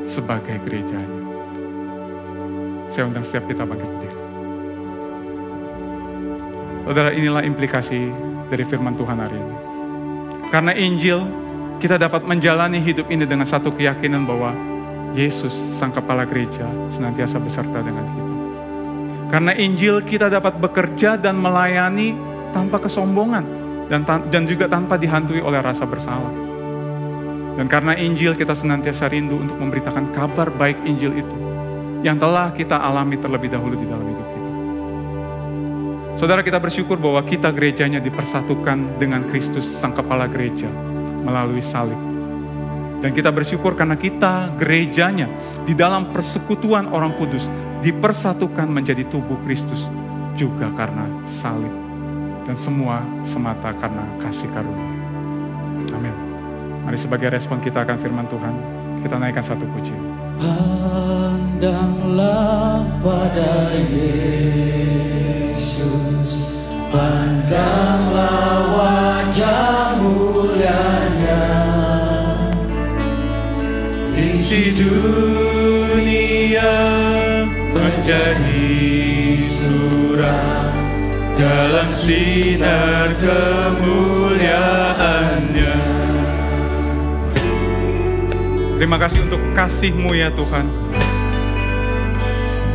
Speaker 13: sebagai gerejanya. Saya undang setiap kita bangkit berdiri. Saudara, inilah implikasi dari firman Tuhan hari ini. Karena Injil, kita dapat menjalani hidup ini dengan satu keyakinan bahwa Yesus, Sang Kepala Gereja, senantiasa beserta dengan kita. Karena Injil, kita dapat bekerja dan melayani tanpa kesombongan dan juga tanpa dihantui oleh rasa bersalah. Dan karena Injil, kita senantiasa rindu untuk memberitakan kabar baik Injil itu yang telah kita alami terlebih dahulu di dalam hidup kita. Saudara, kita bersyukur bahwa kita gerejanya dipersatukan dengan Kristus, Sang Kepala Gereja, melalui salib. Dan kita bersyukur karena kita gerejanya di dalam persekutuan orang kudus dipersatukan menjadi tubuh Kristus juga karena salib. Dan semua semata karena kasih karunia. Amin. Mari sebagai respon kita akan firman Tuhan, kita naikkan satu pujian.
Speaker 2: Pandanglah pada Yesus, pandanglah wajah mulianya, isi dunia menjadi suram dalam sinar kemuliaannya.
Speaker 13: Terima kasih untuk kasih-Mu ya Tuhan.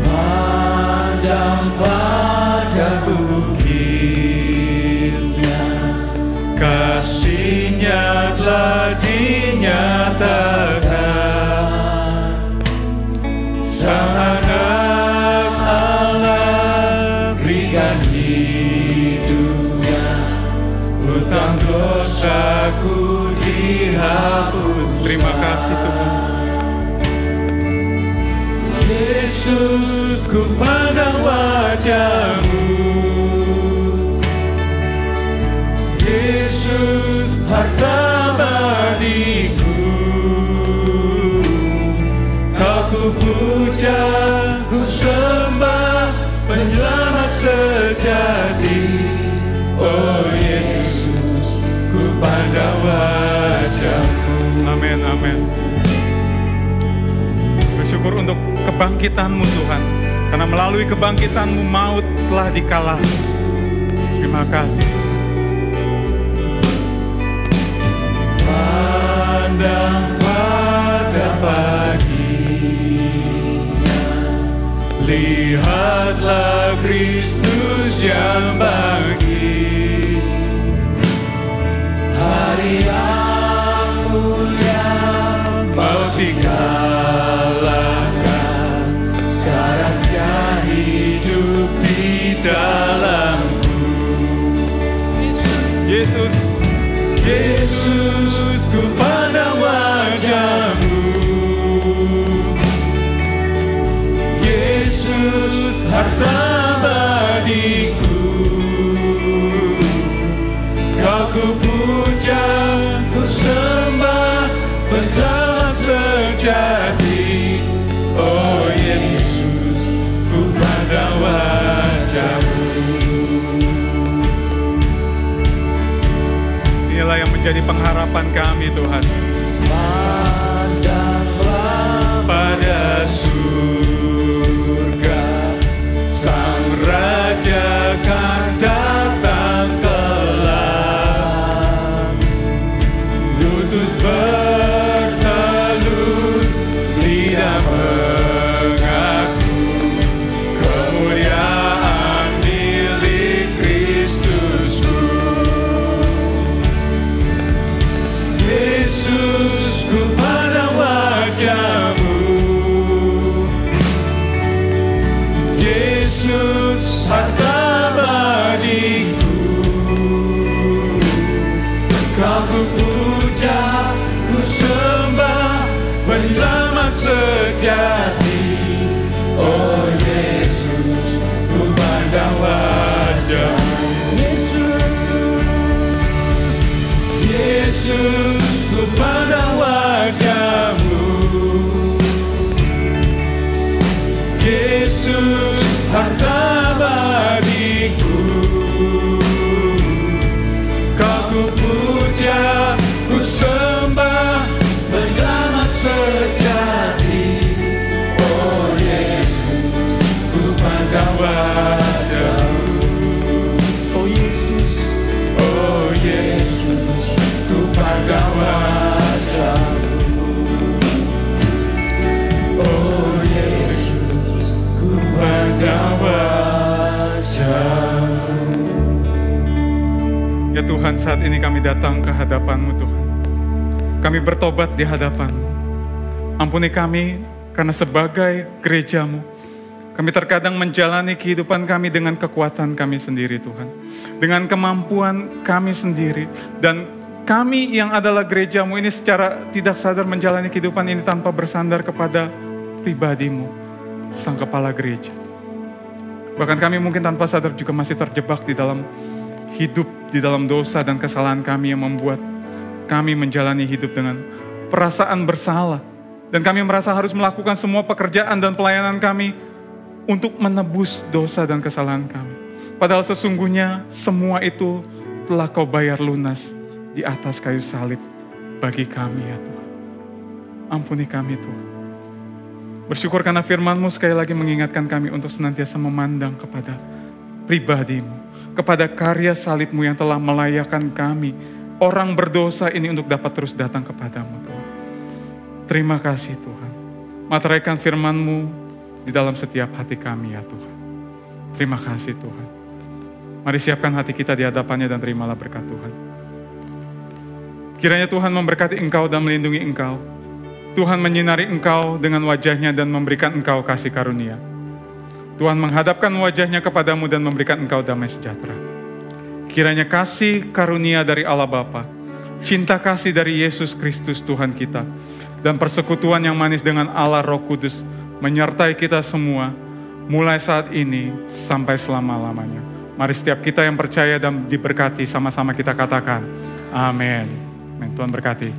Speaker 2: Pandang pada bukitnya, kasih-Nya telah dinyatakan. Sang Anak Allah berikan hidupnya, hutang dosaku dihapus.
Speaker 13: Terima kasih Tuhan.
Speaker 2: Yesus, ku pandang wajah-Mu. Yesus, harta abadiku. Kau ku puja, ku sembah, penyelamat sejati. Oh Yesus, ku pandang wajah-Mu.
Speaker 13: Amin, amin. Bersyukur untuk kebangkitan-Mu Tuhan. Karena melalui kebangkitan-Mu maut telah dikalahkan. Terima kasih.
Speaker 2: Pandang pada paginya, lihatlah Kristus yang bangkit. Hari yang mulia maut dikalahkan, sekarang Dia hidup di dalamku.
Speaker 13: Yesus,
Speaker 2: Yesus, ku pandang wajah-Mu. Yesus, harta abadiku. Kau ku puja, ku sembah, penyelamat sejati. Oh Yesus, ku pandang wajah-Mu.
Speaker 13: inilah yang menjadi pengharapan kami Tuhan.
Speaker 2: Pandanglah pada surga, Sang Raja kan datang kelak. Lutut bertelut, lidah mengaku kemuliaan milik Kristusmu. Yesus, ku pandang wajah-Mu. Yesus, harta abadiku. Kau ku puja, ku sembah, penyelamat sejati. Oh Yesus, ku pandang wajah-Mu. Yesus, harta bagiku. Kau ku puja, ku sembah, penyelamat sejati. Oh Yesus, ku pandang wajah-Mu. Oh Yesus, oh Yesus, ku pandang wajah-Mu. Oh Yesus, ku pandang wajah-Mu.
Speaker 13: Ya Tuhan, saat ini kami datang ke hadapan-Mu Tuhan. Kami bertobat di hadapan-Mu. Ampuni kami karena sebagai gereja-Mu, kami terkadang menjalani kehidupan kami dengan kekuatan kami sendiri Tuhan. Dengan kemampuan kami sendiri. Dan kami yang adalah gereja-Mu ini secara tidak sadar menjalani kehidupan ini tanpa bersandar kepada pribadi-Mu, Sang Kepala Gereja. Bahkan kami mungkin tanpa sadar juga masih terjebak di dalam hidup, di dalam dosa dan kesalahan kami yang membuat kami menjalani hidup dengan perasaan bersalah. Dan kami merasa harus melakukan semua pekerjaan dan pelayanan kami untuk menebus dosa dan kesalahan kami. Padahal sesungguhnya semua itu telah Kau bayar lunas di atas kayu salib bagi kami ya Tuhan. Ampuni kami Tuhan. Bersyukur karena firman-Mu sekali lagi mengingatkan kami untuk senantiasa memandang kepada pribadi-Mu, kepada karya salib-Mu yang telah melayakkan kami, orang berdosa ini untuk dapat terus datang kepadamu Tuhan. Terima kasih Tuhan. Materaikan firman-Mu di dalam setiap hati kami ya Tuhan. Terima kasih Tuhan. Mari siapkan hati kita di hadapan-Nya dan terimalah berkat Tuhan. Kiranya Tuhan memberkati engkau dan melindungi engkau. Tuhan menyinari engkau dengan wajah-Nya dan memberikan engkau kasih karunia. Tuhan menghadapkan wajah-Nya kepadamu dan memberikan engkau damai sejahtera. Kiranya kasih karunia dari Allah Bapa, cinta kasih dari Yesus Kristus Tuhan kita, dan persekutuan yang manis dengan Allah Roh Kudus menyertai kita semua, mulai saat ini sampai selama-lamanya. Mari setiap kita yang percaya dan diberkati sama-sama kita katakan, amin. Tuhan berkati.